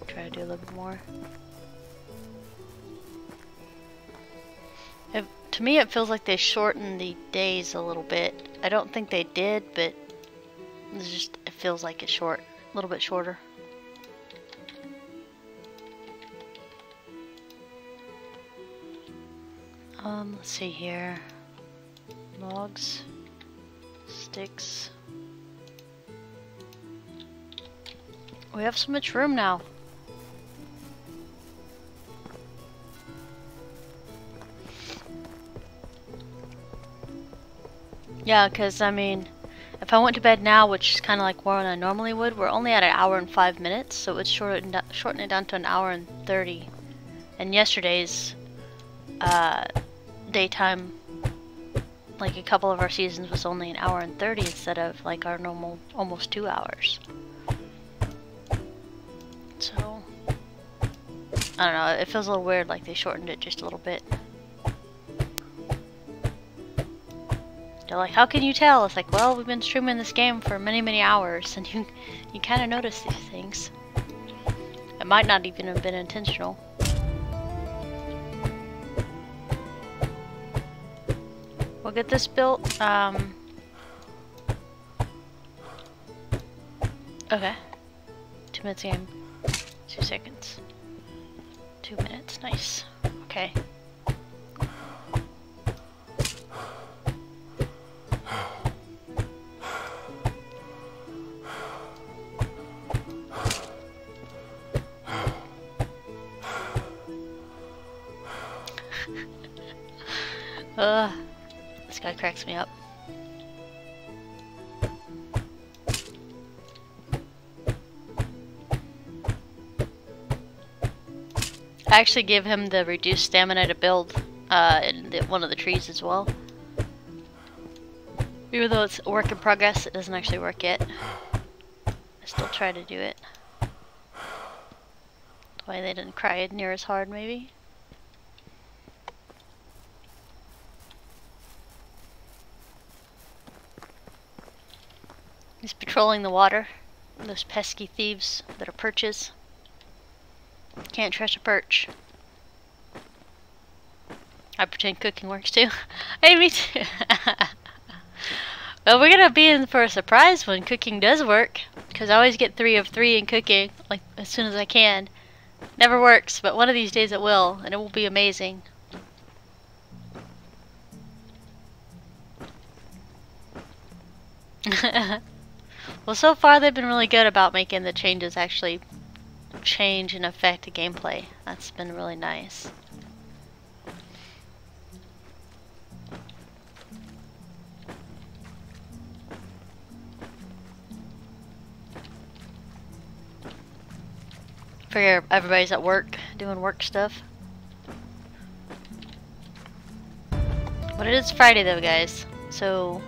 Try to do a little bit more. To me it feels like they shortened the days a little bit. I don't think they did, but it feels like it's short, a little bit shorter. Let's see here. Logs, sticks. We have so much room now. Yeah, because I mean, if I went to bed now, which is kind of like when I normally would, we're only at 1 hour and 5 minutes, so it's shorten it down to 1 hour and 30. And yesterday's daytime, like a couple of our seasons, was only 1 hour and 30 instead of like our normal almost 2 hours. So I don't know, it feels a little weird, like they shortened it just a little bit. They're like, how can you tell? It's like, well, we've been streaming this game for many, many hours, and you kind of notice these things. It might not even have been intentional. We'll get this built. Okay. 2 minutes game. 2 seconds. 2 minutes. Nice. Okay. This guy cracks me up. I actually give him the reduced stamina to build in one of the trees as well. Even though it's a work in progress, it doesn't actually work yet. I still try to do it. That's why they didn't cry near as hard, maybe. He's patrolling the water. Those pesky thieves that are perches. Can't trust a perch. I pretend cooking works too. Hey, me too. Well, we're gonna be in for a surprise when cooking does work, because I always get 3 of 3 in cooking, like as soon as I can. Never works, but one of these days it will, and it will be amazing. Well, so far they've been really good about making the changes actually change and affect the gameplay. That's been really nice. Figure everybody's at work, doing work stuff. But it is Friday though, guys, so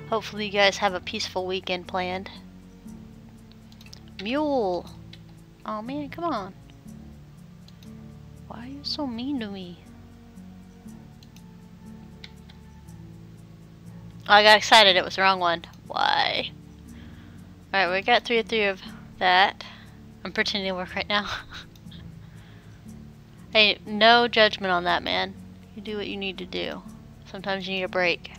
hopefully you guys have a peaceful weekend planned. Mule! Oh man, come on. Why are you so mean to me? Oh, I got excited, it was the wrong one. Why? Alright, we got 3 of 3 of that. I'm pretending to work right now. Hey, no judgment on that, man. You do what you need to do. Sometimes you need a break.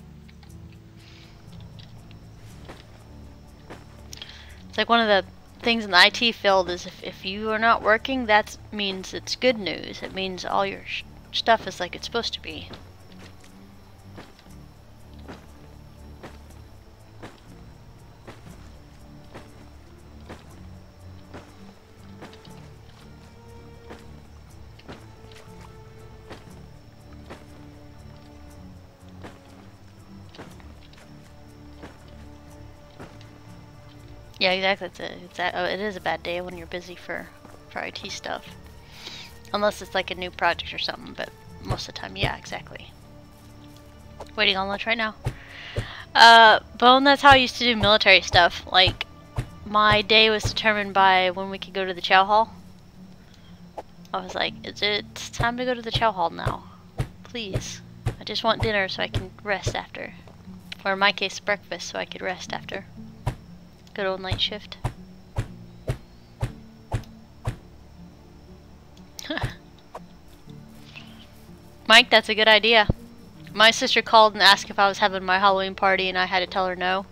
It's like one of the things in the IT field is if you are not working, that means it's good news. It means all your stuff is like it's supposed to be. Yeah, exactly. It is a bad day when you're busy for IT stuff. Unless it's like a new project or something, but most of the time, yeah, exactly. Waiting on lunch right now. Bone, that's how I used to do military stuff. Like, my day was determined by when we could go to the chow hall. I was like, it's time to go to the chow hall now. Please. I just want dinner so I can rest after. Or in my case, breakfast so I could rest after. Good old night shift. Mike, that's a good idea. My sister called and asked if I was having my Halloween party, and I had to tell her no.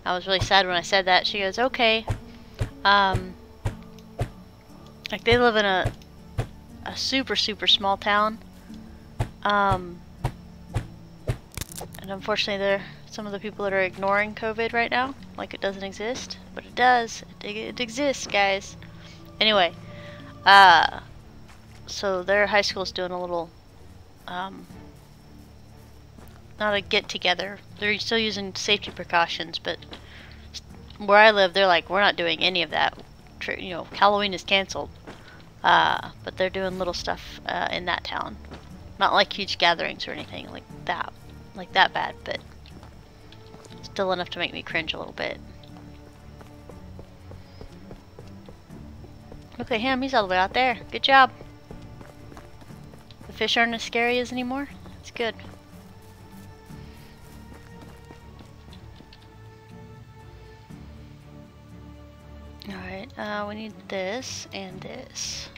I was really sad when I said that. She goes, okay. Like, they live in a super, super small town. And unfortunately, some of the people that are ignoring COVID right now, like it doesn't exist, but it does. It exists, guys. Anyway, so their high school is doing a little not a get together. They're still using safety precautions, but where I live, they're like, we're not doing any of that. You know, Halloween is canceled. But they're doing little stuff in that town. Not like huge gatherings or anything like that bad, but still enough to make me cringe a little bit. Look at him, he's all the way out there. Good job. The fish aren't as scary as anymore. It's good. Alright, we need this and this.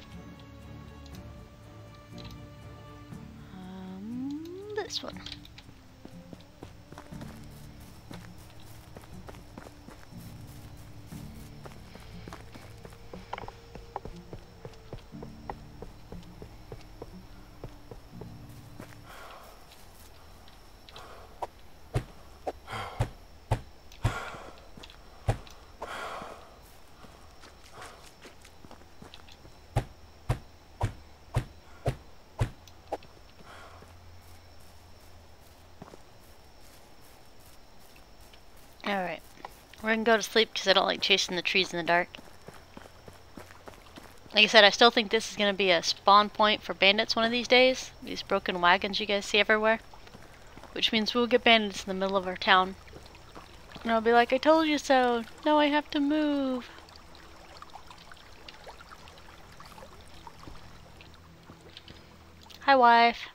This one. Alright, we're gonna go to sleep because I don't like chasing the trees in the dark. Like I said, I still think this is gonna be a spawn point for bandits one of these days. These broken wagons you guys see everywhere. Which means we'll get bandits in the middle of our town. And I'll be like, I told you so! Now I have to move! Hi, wife.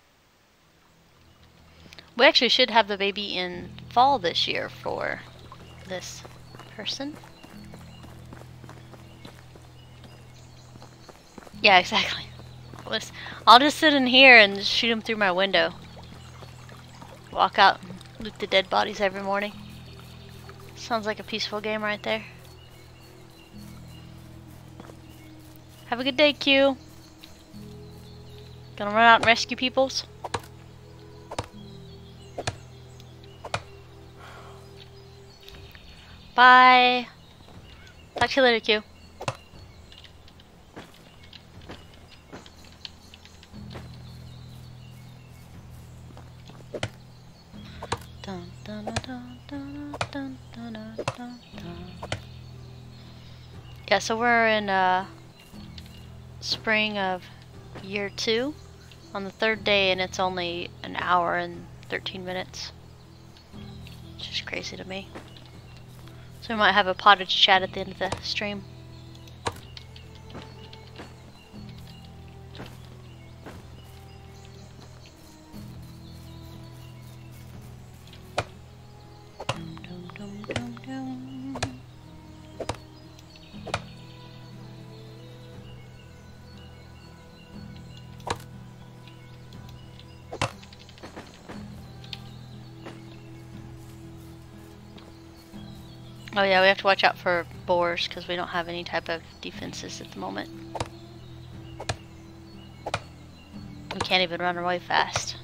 We actually should have the baby in fall this year for this person. Yeah, exactly. I'll just sit in here and just shoot him through my window. Walk out and loot the dead bodies every morning. Sounds like a peaceful game right there. Have a good day, Q. Gonna run out and rescue peoples? Bye. Talk to you later, Q. Dun, dun, dun, dun, dun, dun, dun, dun, dun. Yeah, so we're in spring of year 2 on the 3rd day, and it's only an hour and 13 minutes. It's just crazy to me. So we might have a pottage chat at the end of the stream. Dum, dum, dum, dum. Oh yeah, we have to watch out for boars because we don't have any type of defenses at the moment. We can't even run away fast.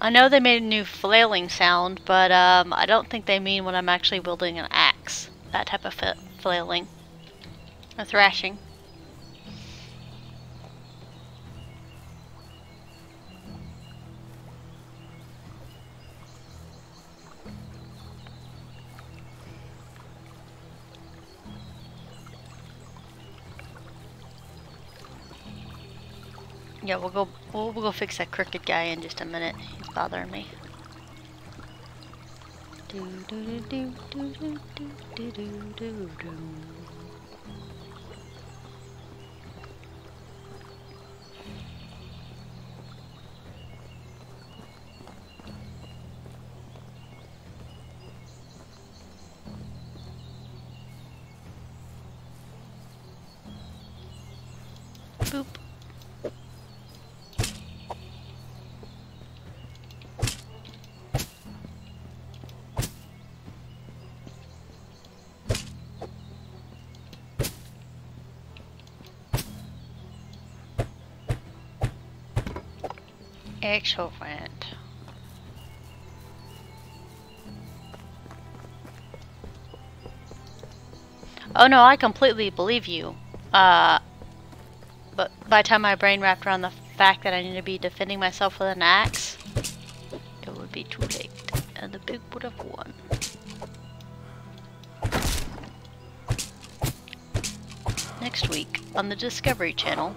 I know they made a new flailing sound, but I don't think they mean when I'm actually wielding an axe. That type of flailing. Or thrashing. Yeah, we'll go fix that crooked guy in just a minute. He's bothering me. Do do do do do do do do do do. Boop. Excellent. Oh no, I completely believe you. But by the time my brain wrapped around the fact that I need to be defending myself with an axe, it would be too late, and the pig would have won. Next week on the Discovery Channel,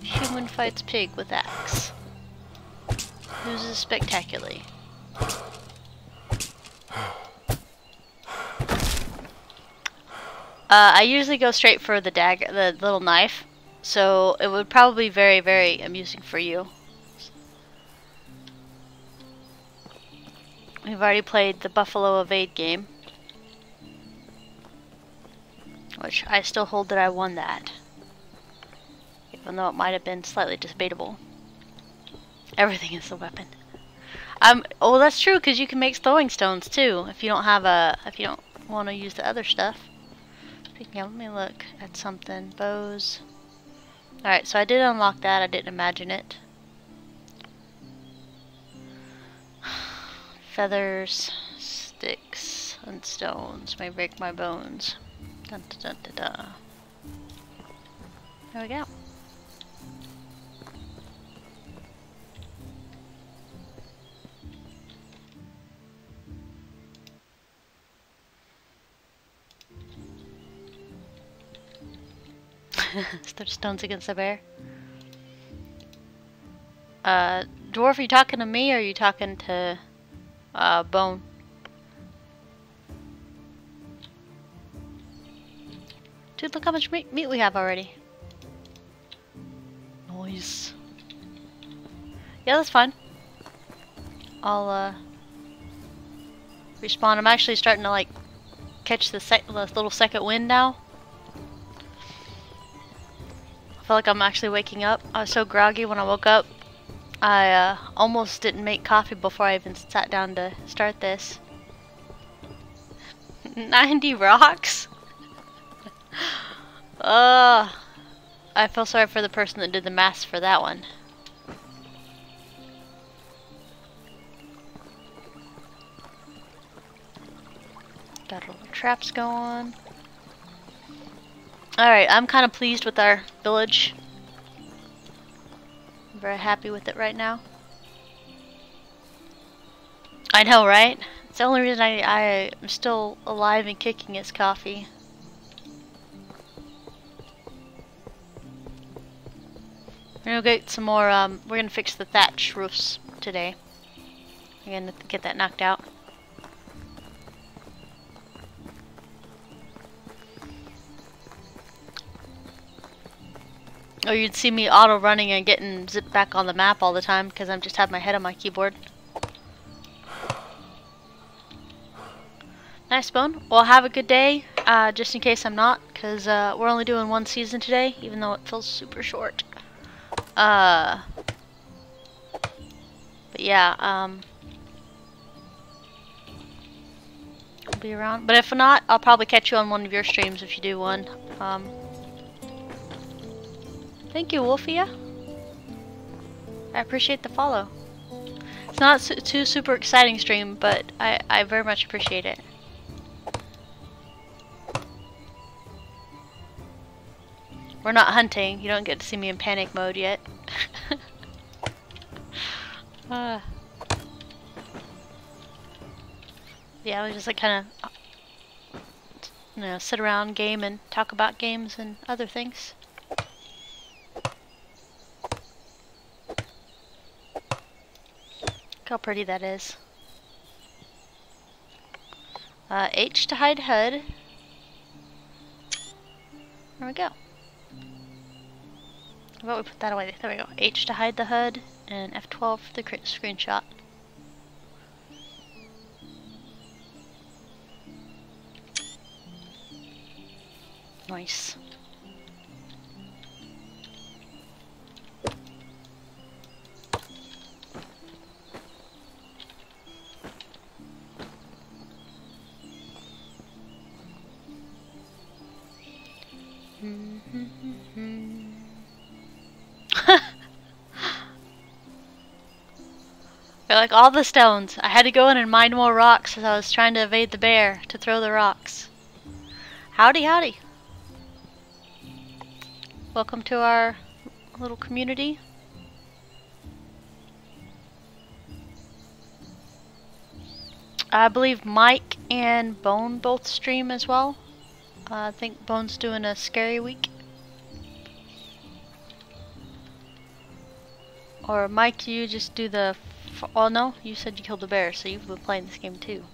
human fights pig with axe. Loses spectacularly. I usually go straight for the dagger, the little knife, so it would probably be very, very amusing for you. We've already played the Buffalo Evade game, which I still hold that I won that, even though it might have been slightly debatable. Everything is a weapon. Oh, that's true, because you can make throwing stones too if you don't have if you don't want to use the other stuff. Speaking of, let me look at something. Bows. Alright, so I did unlock that. I didn't imagine it. Feathers, sticks, and stones may break my bones. Dun, dun, dun, dun, dun. There we go. Throw stones against the bear. Dwarf, are you talking to me or are you talking to Bone? Dude, look how much meat we have already. Nice. Yeah, that's fine. I'll respawn. I'm actually starting to like catch the little second wind now. I feel like I'm actually waking up. I was so groggy when I woke up. I almost didn't make coffee before I even sat down to start this. 90 rocks? I feel sorry for the person that did the math for that one. Got little traps going. Alright, I'm kind of pleased with our village. I'm very happy with it right now. I know, right? It's the only reason I am still alive and kicking is coffee. We're gonna get some more, we're gonna fix the thatch roofs today. We're gonna get that knocked out. Or you'd see me auto running and getting zipped back on the map all the time because I'm just have my head on my keyboard. Nice, Bone. Well, have a good day, just in case I'm not, because we're only doing one season today, even though it feels super short. But yeah, I'll be around. But if not, I'll probably catch you on one of your streams if you do one. Thank you, Wolfia. I appreciate the follow. It's not too super exciting stream, but I very much appreciate it. We're not hunting. You don't get to see me in panic mode yet. Yeah, we just like kind of, you know, sit around, game, and talk about games and other things. Look how pretty that is. H to hide HUD. There we go. How about we put that away? There we go. H to hide the HUD and F12 for the screenshot. Nice. I like all the stones. I had to go in and mine more rocks as I was trying to evade the bear to throw the rocks. Howdy, howdy. Welcome to our little community. I believe Mike and Bone both stream as well. I think Bone's doing a scary week. Or Mike, you just do the... Oh no, you said you killed the bear, so you've been playing this game too.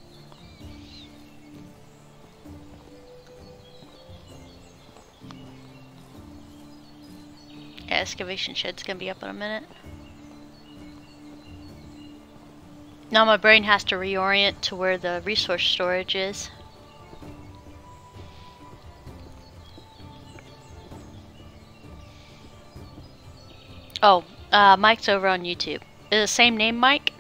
Yeah, excavation shed's gonna be up in a minute. Now my brain has to reorient to where the resource storage is. Oh, Mike's over on YouTube. Is it the same name, Mike?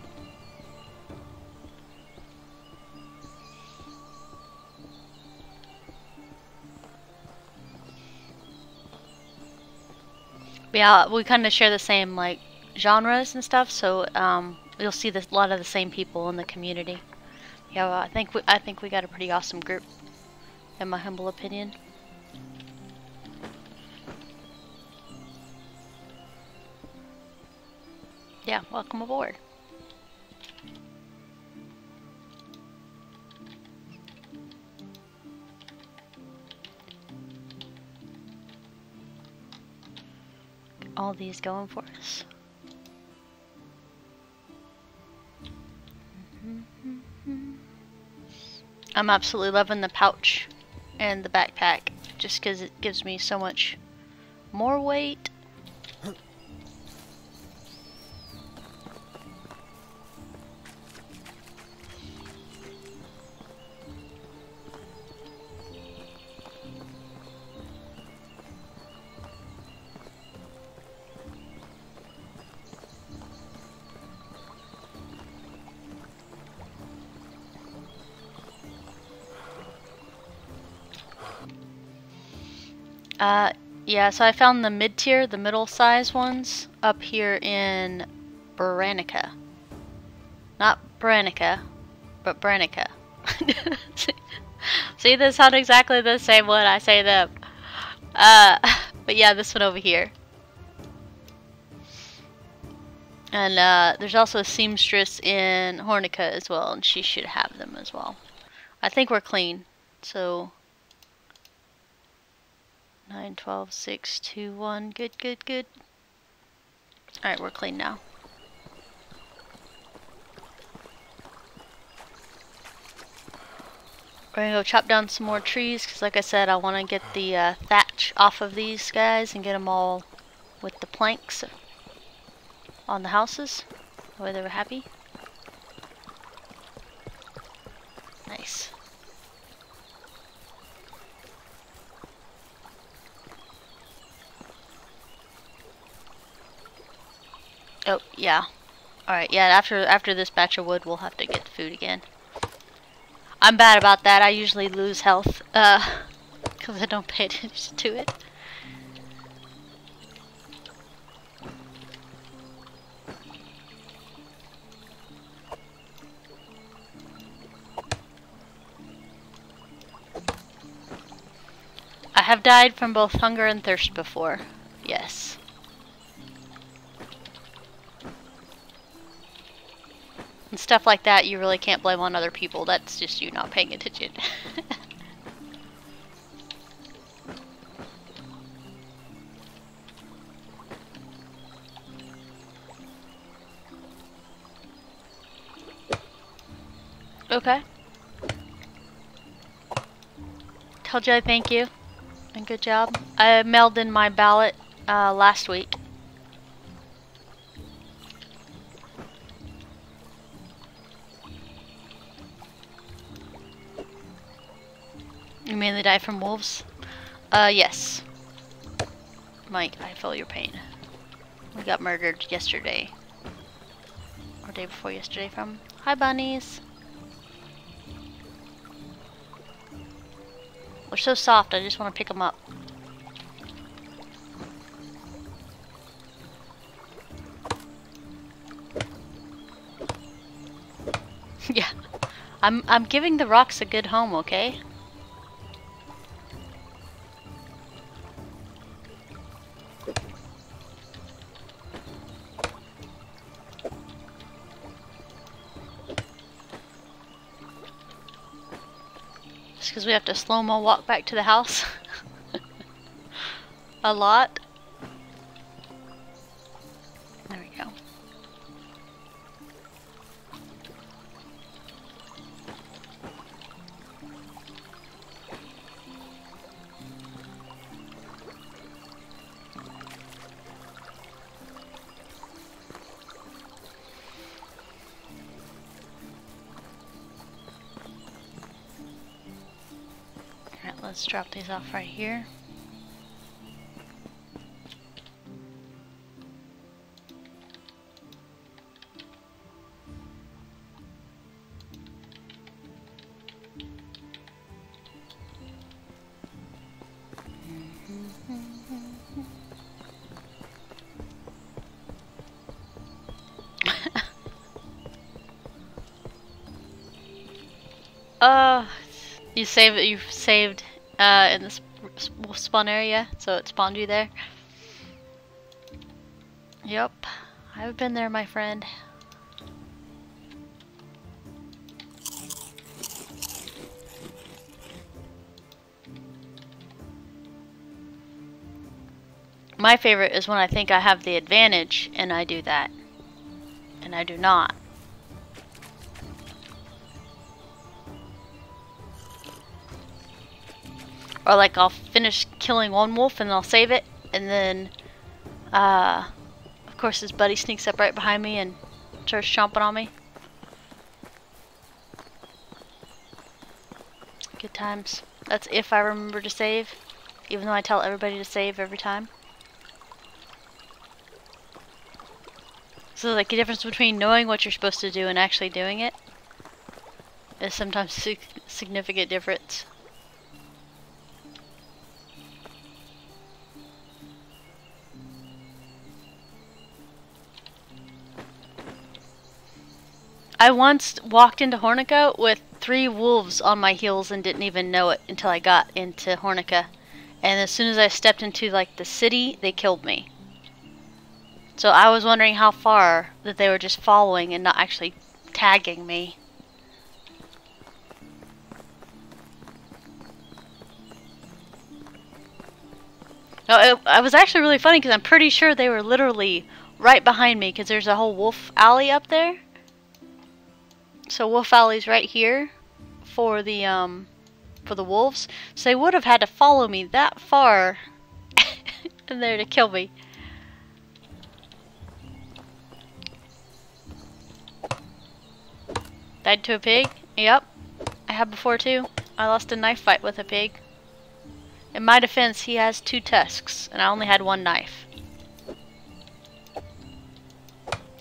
Yeah, we kind of share the same like genres and stuff, so you'll see a lot of the same people in the community. Yeah, well, I think we got a pretty awesome group, in my humble opinion. Yeah, welcome aboard. All these going for us. I'm absolutely loving the pouch and the backpack just because it gives me so much more weight. Yeah, so I found the mid-tier, the middle-size ones, up here in Branica. Not Branica, but Branica. See, they sound exactly the same when I say them. But yeah, this one over here. And there's also a seamstress in Hornica as well, and she should have them as well. I think we're clean, so... 9, 12, 6, 2, 1. Good, good, good. Alright, we're clean now. We're gonna go chop down some more trees, because like I said, I want to get the thatch off of these guys and get them all with the planks on the houses. That way they were happy. Nice. Oh, yeah. Alright, yeah, after this batch of wood, we'll have to get food again. I'm bad about that. I usually lose health, because I don't pay attention to it. I have died from both hunger and thirst before. Yes. And stuff like that, you really can't blame on other people. That's just you not paying attention. Okay. Told you I thank you. And good job. I mailed in my ballot last week. You mainly die from wolves? Yes. Mike, I feel your pain. We got murdered yesterday. Or day before yesterday from... Hi, bunnies! They're so soft, I just want to pick them up. Yeah. I'm giving the rocks a good home, okay? Just because we have to slow-mo walk back to the house. A lot. There we go. Alright, let's drop these off right here. You've saved in this spawn area, so it spawned you there. Yep, I've been there, my friend. My favorite is when I think I have the advantage and I do that, and I do not. Or like I'll finish killing one wolf and I'll save it, and then of course his buddy sneaks up right behind me and starts chomping on me. Good times. That's if I remember to save, even though I tell everybody to save every time. So like the difference between knowing what you're supposed to do and actually doing it is sometimes a significant difference. I once walked into Hornica with 3 wolves on my heels and didn't even know it until I got into Hornica. And as soon as I stepped into like the city, they killed me. So I was wondering how far that they were just following and not actually tagging me. No, it was actually really funny because I'm pretty sure they were literally right behind me because there's a whole wolf alley up there. So Wolf Alley's right here for the wolves. So they would have had to follow me that far in there to kill me. Died to a pig? Yep. I have before too. I lost a knife fight with a pig. In my defense, he has 2 tusks, and I only had 1 knife.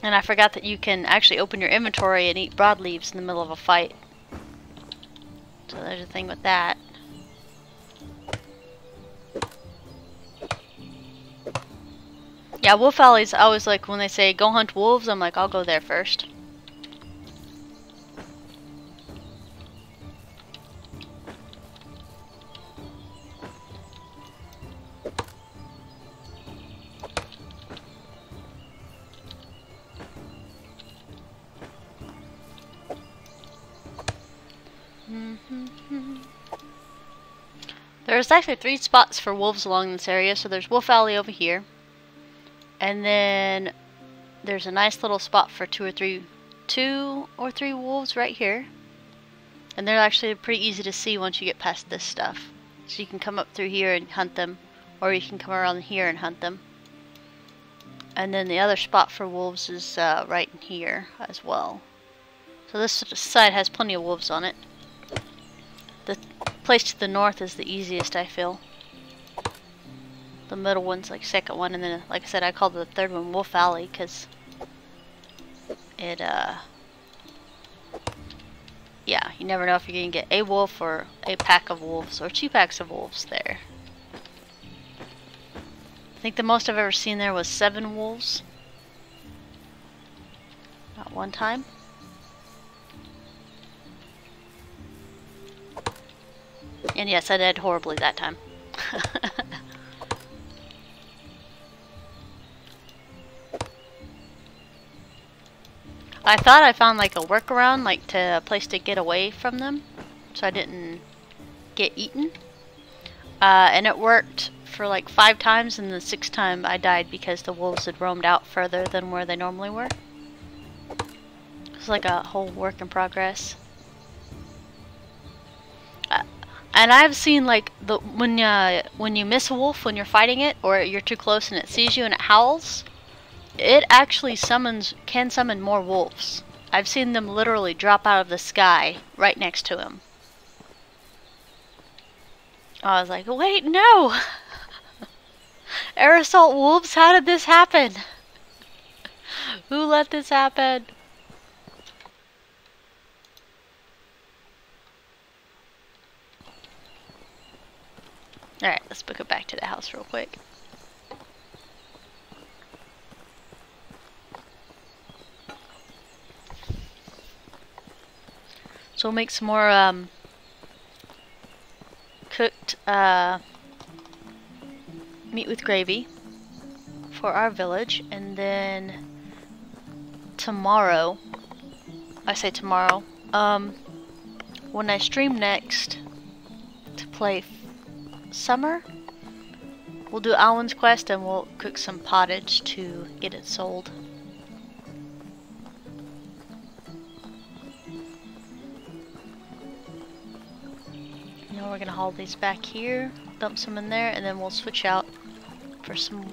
And I forgot that you can actually open your inventory and eat broadleaves in the middle of a fight. So there's a thing with that. Yeah, Wolf Alley's always like when they say go hunt wolves, I'm like, I'll go there first. There's actually 3 spots for wolves along this area. So there's Wolf Alley over here, and then there's a nice little spot for 2 or 3 wolves right here, and they're actually pretty easy to see once you get past this stuff. So you can come up through here and hunt them, or you can come around here and hunt them. And then the other spot for wolves is right in here as well. So this side has plenty of wolves on it. The place to the north is the easiest, I feel. The middle one's like second one, and then like I said, I called the third one Wolf Alley because it yeah, you never know if you're gonna get a wolf or a pack of wolves or 2 packs of wolves there. I think the most I've ever seen there was 7 wolves at one time. And yes, I died horribly that time. I thought I found like a workaround, like a place to get away from them, so I didn't get eaten. And it worked for like 5 times, and the 6th time I died because the wolves had roamed out further than where they normally were. It's like a whole work in progress. And I've seen like when you miss a wolf when you're fighting it, or you're too close and it sees you and it howls, it actually can summon more wolves. I've seen them literally drop out of the sky right next to him. I was like, wait, no! Air assault wolves, how did this happen? Who let this happen? Alright, let's book it back to the house real quick. So we'll make some more cooked meat with gravy for our village, and then tomorrow, I say tomorrow, when I stream next to play Summer, we'll do Alwyn's quest and we'll cook some pottage to get it sold. Now we're gonna haul these back here, dump some in there, and then we'll switch out for some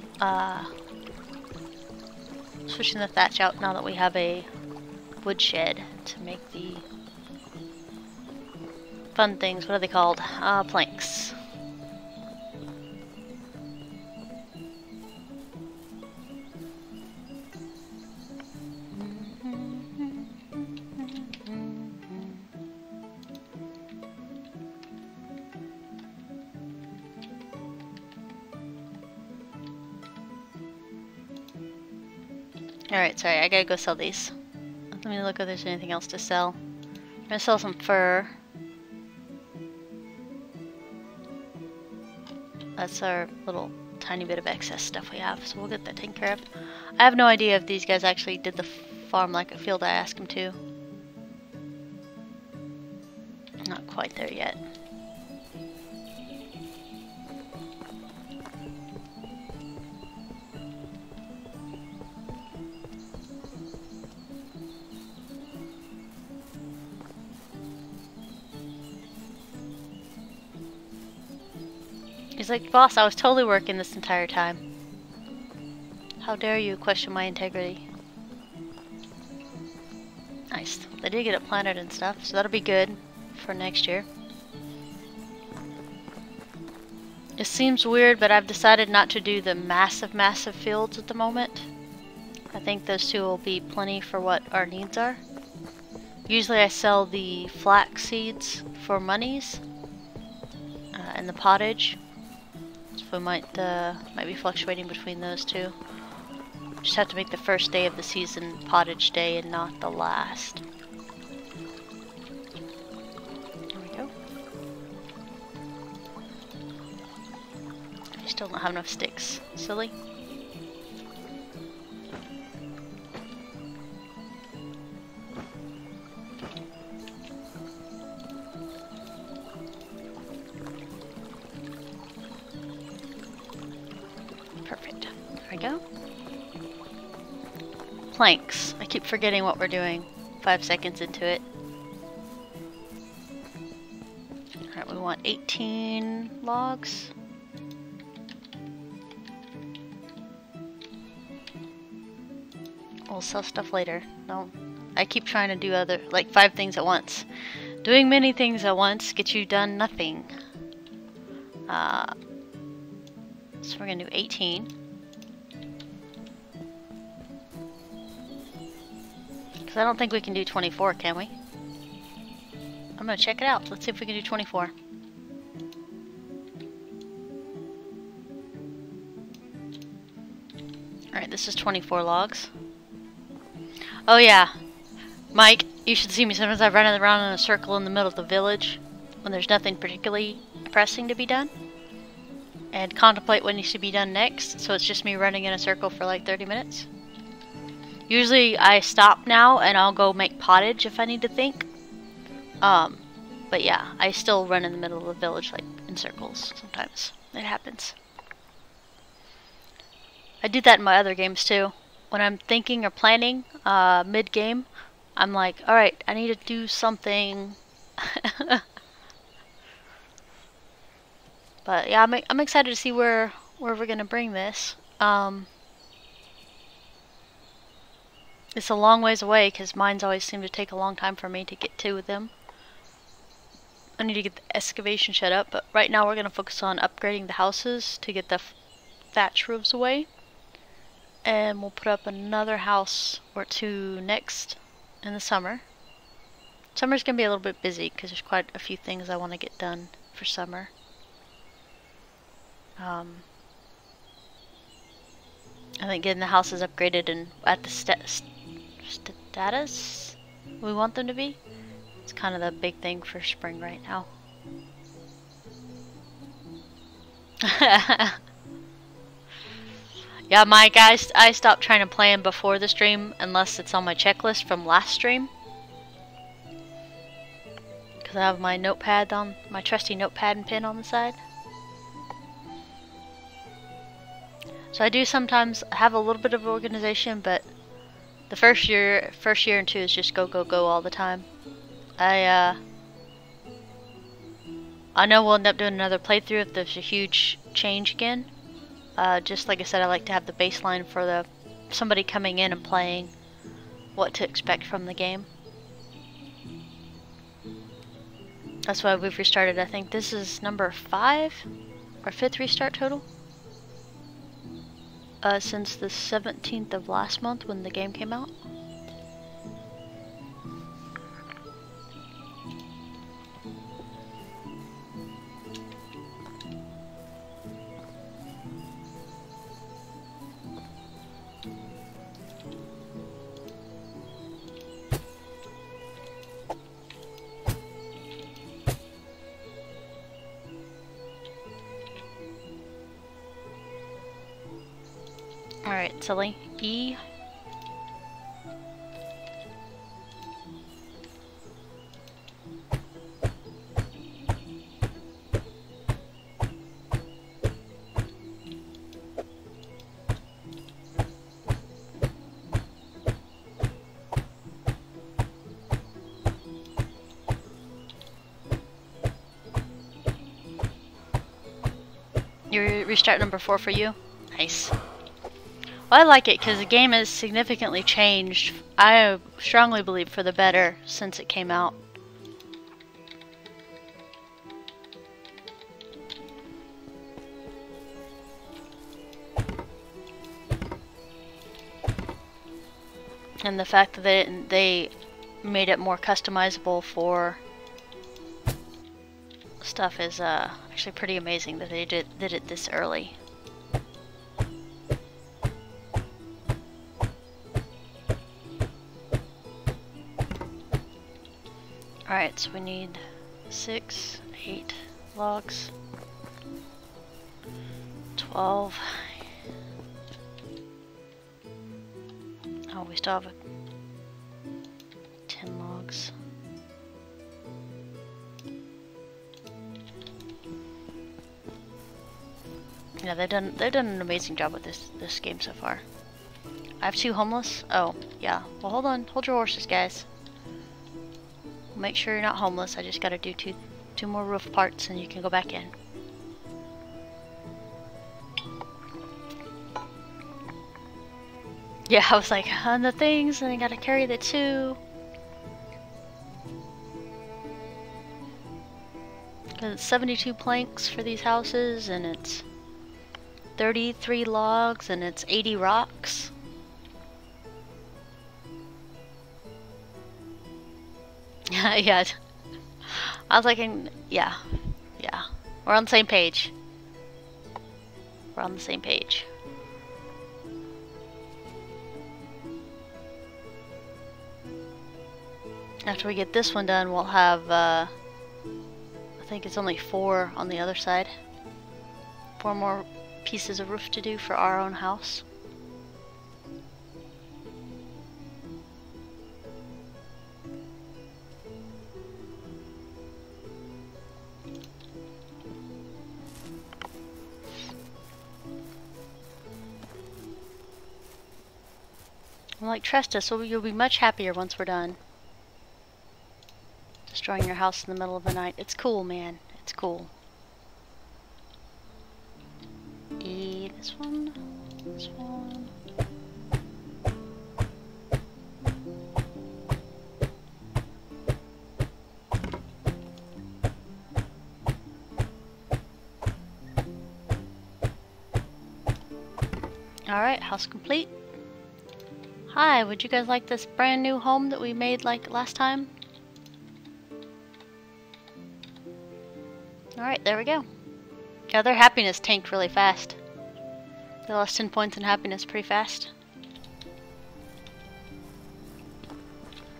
switching the thatch out now that we have a woodshed to make the fun things. What are they called? Planks. Alright, sorry, I gotta go sell these. Let me look if there's anything else to sell. I'm gonna sell some fur. That's our little tiny bit of excess stuff we have, so we'll get that taken care of. I have no idea if these guys actually did the farm like a field I asked them to. Not quite there yet. He's like, boss, I was totally working this entire time. How dare you question my integrity? Nice. They did get it planted and stuff, so that'll be good for next year. It seems weird, but I've decided not to do the massive fields at the moment. I think those two will be plenty for what our needs are. Usually I sell the flax seeds for monies and the pottage. So we might be fluctuating between those two. Just have to make the first day of the season pottage day and not the last. There we go. I still don't have enough sticks. Silly. Perfect. There we go. Planks. I keep forgetting what we're doing 5 seconds into it. Alright, we want 18 logs. We'll sell stuff later. No, I keep trying to do like 5 things at once. Doing many things at once gets you done nothing. So we're gonna do 18. Because I don't think we can do 24, can we? I'm gonna check it out. Let's see if we can do 24. Alright, this is 24 logs. Oh yeah, Mike, you should see me sometimes. I run around in a circle in the middle of the village when there's nothing particularly pressing to be done, and contemplate what needs to be done next. So it's just me running in a circle for like 30 minutes. Usually I stop now and I'll go make pottage if I need to think. But yeah, I still run in the middle of the village, like in circles sometimes. It happens. I do that in my other games too. When I'm thinking or planning mid-game, I'm like, alright, I need to do something. But yeah, I'm excited to see where we're gonna bring this. It's a long ways away because mines always seem to take a long time for me to get to them. I need to get the excavation shut up, but right now we're going to focus on upgrading the houses to get the thatch roofs away. And we'll put up another house or two next in the summer. Summer's going to be a little bit busy because there's quite a few things I want to get done for summer. I think getting the houses upgraded and at the status we want them to be, it's kind of the big thing for spring right now. Yeah, Mike, I stopped trying to plan before the stream unless it's on my checklist from last stream. Because I have my notepad on, my trusty notepad and pen on the side. So I do sometimes have a little bit of organization, but the first year and two is just go all the time. I know we'll end up doing another playthrough if there's a huge change again. Just like I said, I like to have the baseline for somebody coming in and playing what to expect from the game. That's why we've restarted. I think this is number 5 or 5th restart total. Since the 17th of last month when the game came out. Alright, Silly. E. You restart number 4 for you? Nice. Well, I like it because the game has significantly changed. I strongly believe for the better since it came out. And the fact that they made it more customizable for stuff is actually pretty amazing that they did it this early. Alright, so we need 6, 8 logs, 12. Oh, we still have 10 logs. Yeah, they've done an amazing job with this game so far. I have 2 homeless. Oh, yeah. Well, hold on. Hold your horses, guys. Make sure you're not homeless. I just gotta do two more roof parts and you can go back in. Yeah, I was like, on the things, and I gotta carry the 2. Because it's 72 planks for these houses, and it's 33 logs, and it's 80 rocks. Yeah, I was like, yeah, we're on the same page. We're on the same page. After we get this one done, we'll have, I think it's only 4 on the other side. 4 more pieces of roof to do for our own house. I'm like, trust us, so you'll be much happier once we're done. Destroying your house in the middle of the night. It's cool, man. It's cool. This one. This one. Alright, house complete. Hi, would you guys like this brand new home that we made like last time? Alright, there we go. Yeah, their happiness tanked really fast. They lost 10 points in happiness pretty fast.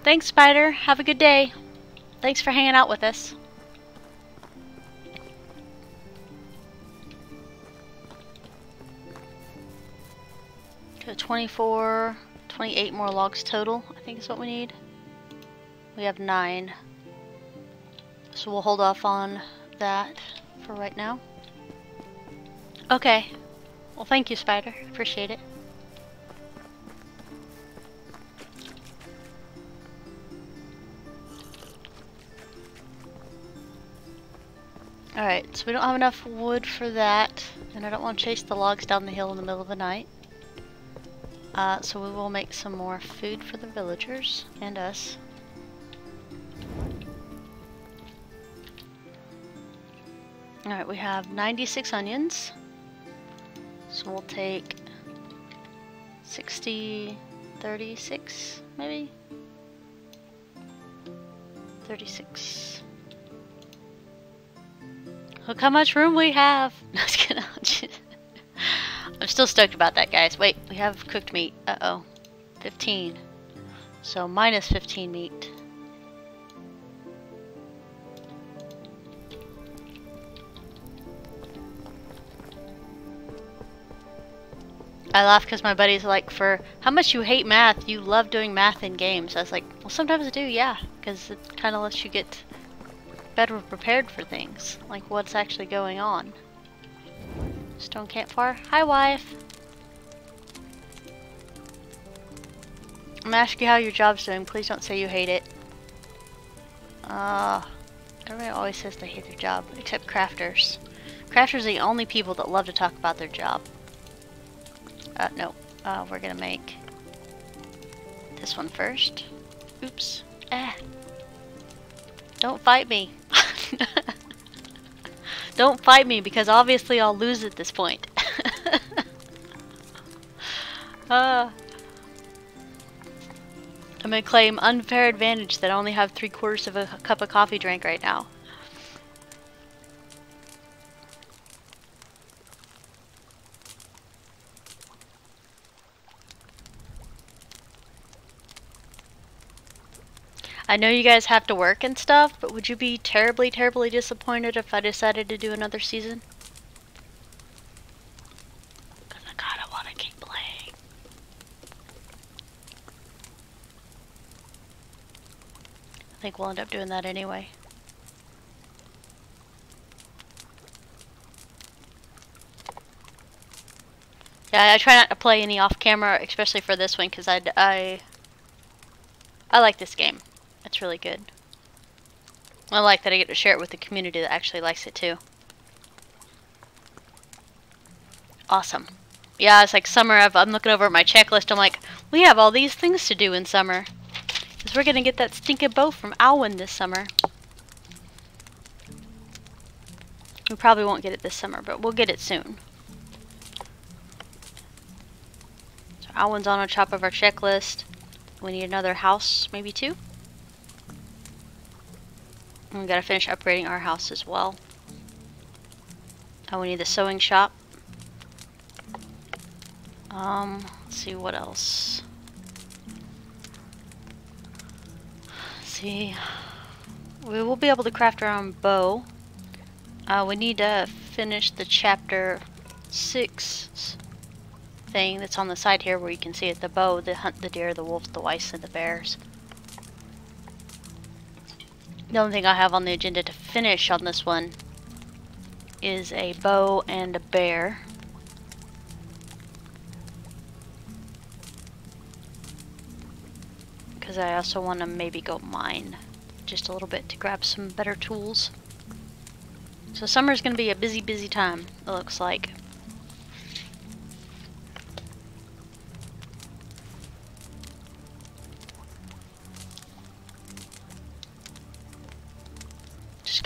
Thanks, Spider. Have a good day. Thanks for hanging out with us. Okay, 24, 28 more logs total, I think is what we need. We have 9. So we'll hold off on that for right now. Okay. Well, thank you, Spider. Appreciate it. Alright, so we don't have enough wood for that, and I don't want to chase the logs down the hill in the middle of the night. So we will make some more food for the villagers and us. Alright, we have 96 onions. So we'll take 60, 36, maybe? 36. Look how much room we have! I'm still stoked about that, guys. Wait, we have cooked meat. Uh-oh. 15. So minus 15 meat. I laugh because my buddies are like, for how much you hate math, you love doing math in games. I was like, well, sometimes I do, yeah. Because it kind of lets you get better prepared for things. Like what's actually going on. Stone campfire. Hi, wife. I'm asking you how your job's doing. Please don't say you hate it. Everybody always says they hate their job, except crafters. Crafters are the only people that love to talk about their job. No. We're gonna make this one first. Oops. Don't fight me. Don't fight me, because obviously I'll lose at this point. I'm gonna claim unfair advantage that I only have 3/4 of a cup of coffee drank right now. I know you guys have to work and stuff, but would you be terribly, terribly disappointed if I decided to do another season? Because I kinda want to keep playing. I think we'll end up doing that anyway. Yeah, I try not to play any off camera, especially for this one, because I like this game. It's really good. I like that I get to share it with the community that actually likes it too. Awesome. Yeah, it's like summer. I'm looking over at my checklist. I'm like, we have all these things to do in summer. Because we're going to get that stinking bow from Alwyn this summer. We probably won't get it this summer, but we'll get it soon. So Alwyn's on top of our checklist. We need another house, maybe 2. And we gotta finish upgrading our house as well. Oh, we need the sewing shop. Let's see what else. Let's see. We will be able to craft our own bow. We need to finish the chapter 6 thing that's on the side here where you can see it. The bow, the hunt, the deer, the wolf, the weiss, and the bears. The only thing I have on the agenda to finish on this one is a bow and a bear. because I also want to maybe go mine just a little bit to grab some better tools. So summer's going to be a busy, busy time, it looks like.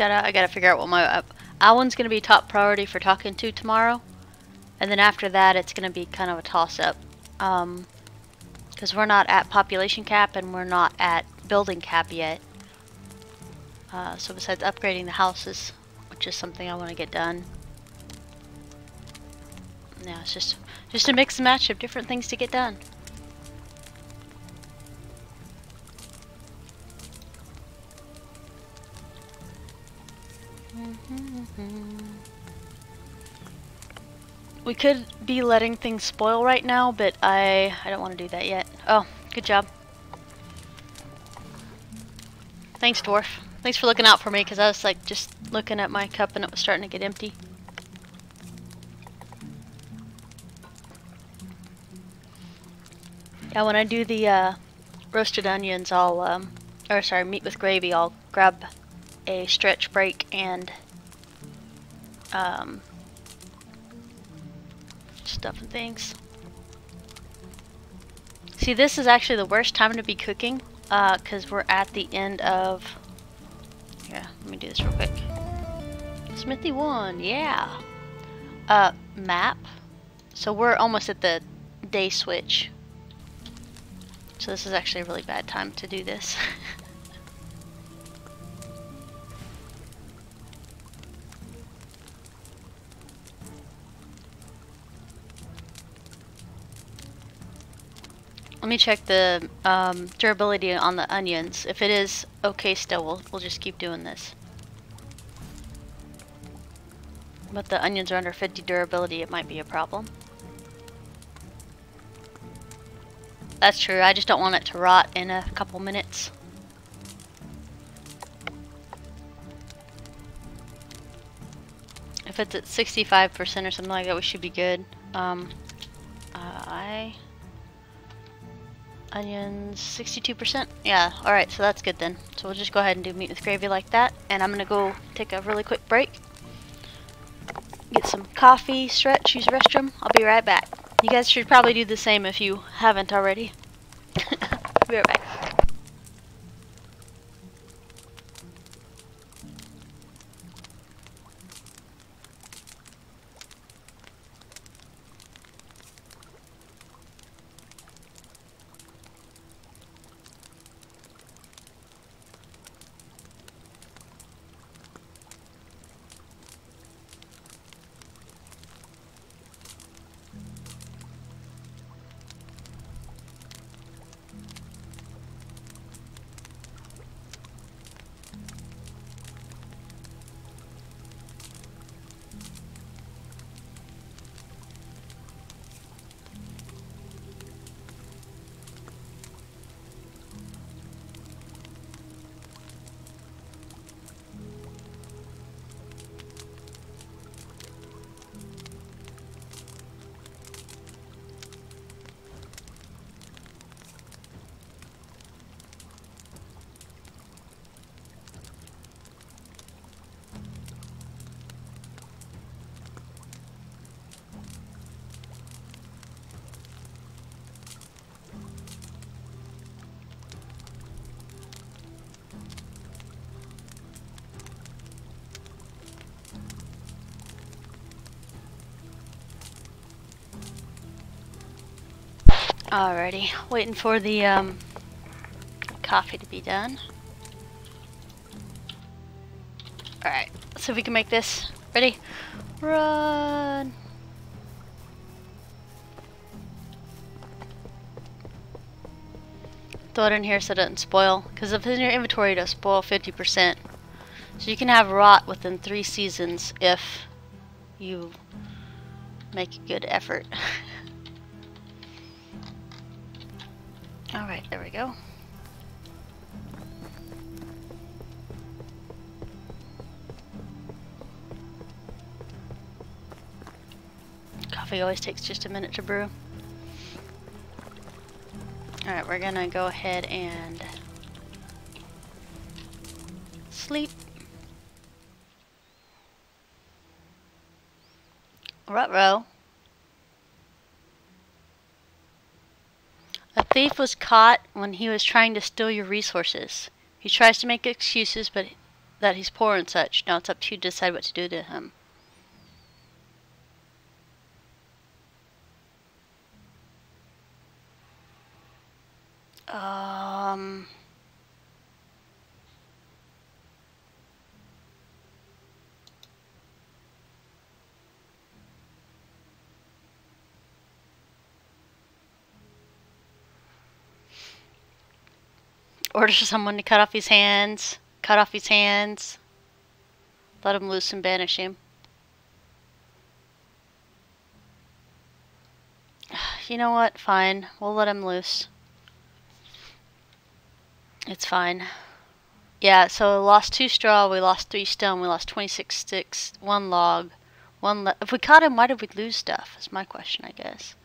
I gotta figure out what my Alwyn's gonna be top priority for talking to tomorrow, and then after that it's gonna be kind of a toss-up, because we're not at population cap and we're not at building cap yet. So besides upgrading the houses, which is something I want to get done, yeah, it's just a mix and match of different things to get done. We could be letting things spoil right now, but I don't want to do that yet. Oh, good job. Thanks, Dwarf. Thanks for looking out for me, because I was like just looking at my cup and it was starting to get empty. Yeah, when I do the roasted onions, I'll or sorry, meat with gravy, I'll grab a stretch break and stuff and things. See, this is actually the worst time to be cooking, because we're at the end of... Yeah, let me do this real quick. Smithy 1, yeah! Map. So we're almost at the day switch. So this is actually a really bad time to do this. Let me check the durability on the onions. If it is okay still, we'll just keep doing this. But the onions are under 50 durability, it might be a problem. That's true, I just don't want it to rot in a couple minutes. If it's at 65% or something like that, we should be good. Onions, 62%? Yeah, alright, so that's good then. So we'll just go ahead and do meat with gravy like that. And I'm gonna go take a really quick break. Get some coffee, stretch, use the restroom. I'll be right back. You guys should probably do the same if you haven't already. Be right back. Alrighty, waiting for the coffee to be done. Alright, let's see if we can make this. Ready? Run! Throw it in here so it doesn't spoil, because if it's in your inventory it'll spoil 50%. So you can have rot within 3 seasons if you make a good effort. Alright, there we go. Coffee always takes just a minute to brew. Alright, we're gonna go ahead and sleep. Ruh-roh. A thief was caught when he was trying to steal your resources. He tries to make excuses, but that he's poor and such. Now it's up to you to decide what to do to him. Order someone to cut off his hands. Cut off his hands. Let him loose and banish him. You know what? Fine. We'll let him loose. It's fine. Yeah, so we lost 2 straw, we lost 3 stone, we lost 26 sticks, 1 log, 1 if we caught him, why did we lose stuff? Is my question, I guess.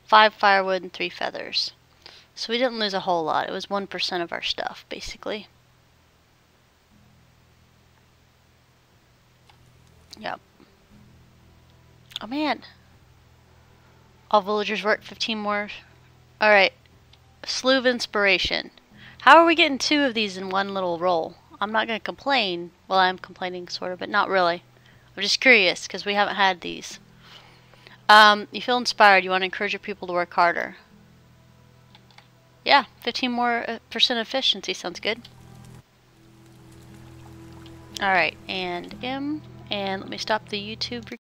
5 firewood and 3 feathers. So we didn't lose a whole lot. It was 1% of our stuff, basically. Yep. Oh, man. All villagers work 15 more. Alright. Slew of Inspiration. How are we getting 2 of these in one little roll? I'm not going to complain. Well, I'm complaining, sort of, but not really. I'm just curious, because we haven't had these. You feel inspired. You want to encourage your people to work harder. Yeah, 15 more % efficiency sounds good. Alright, and M. And let me stop the YouTube recording.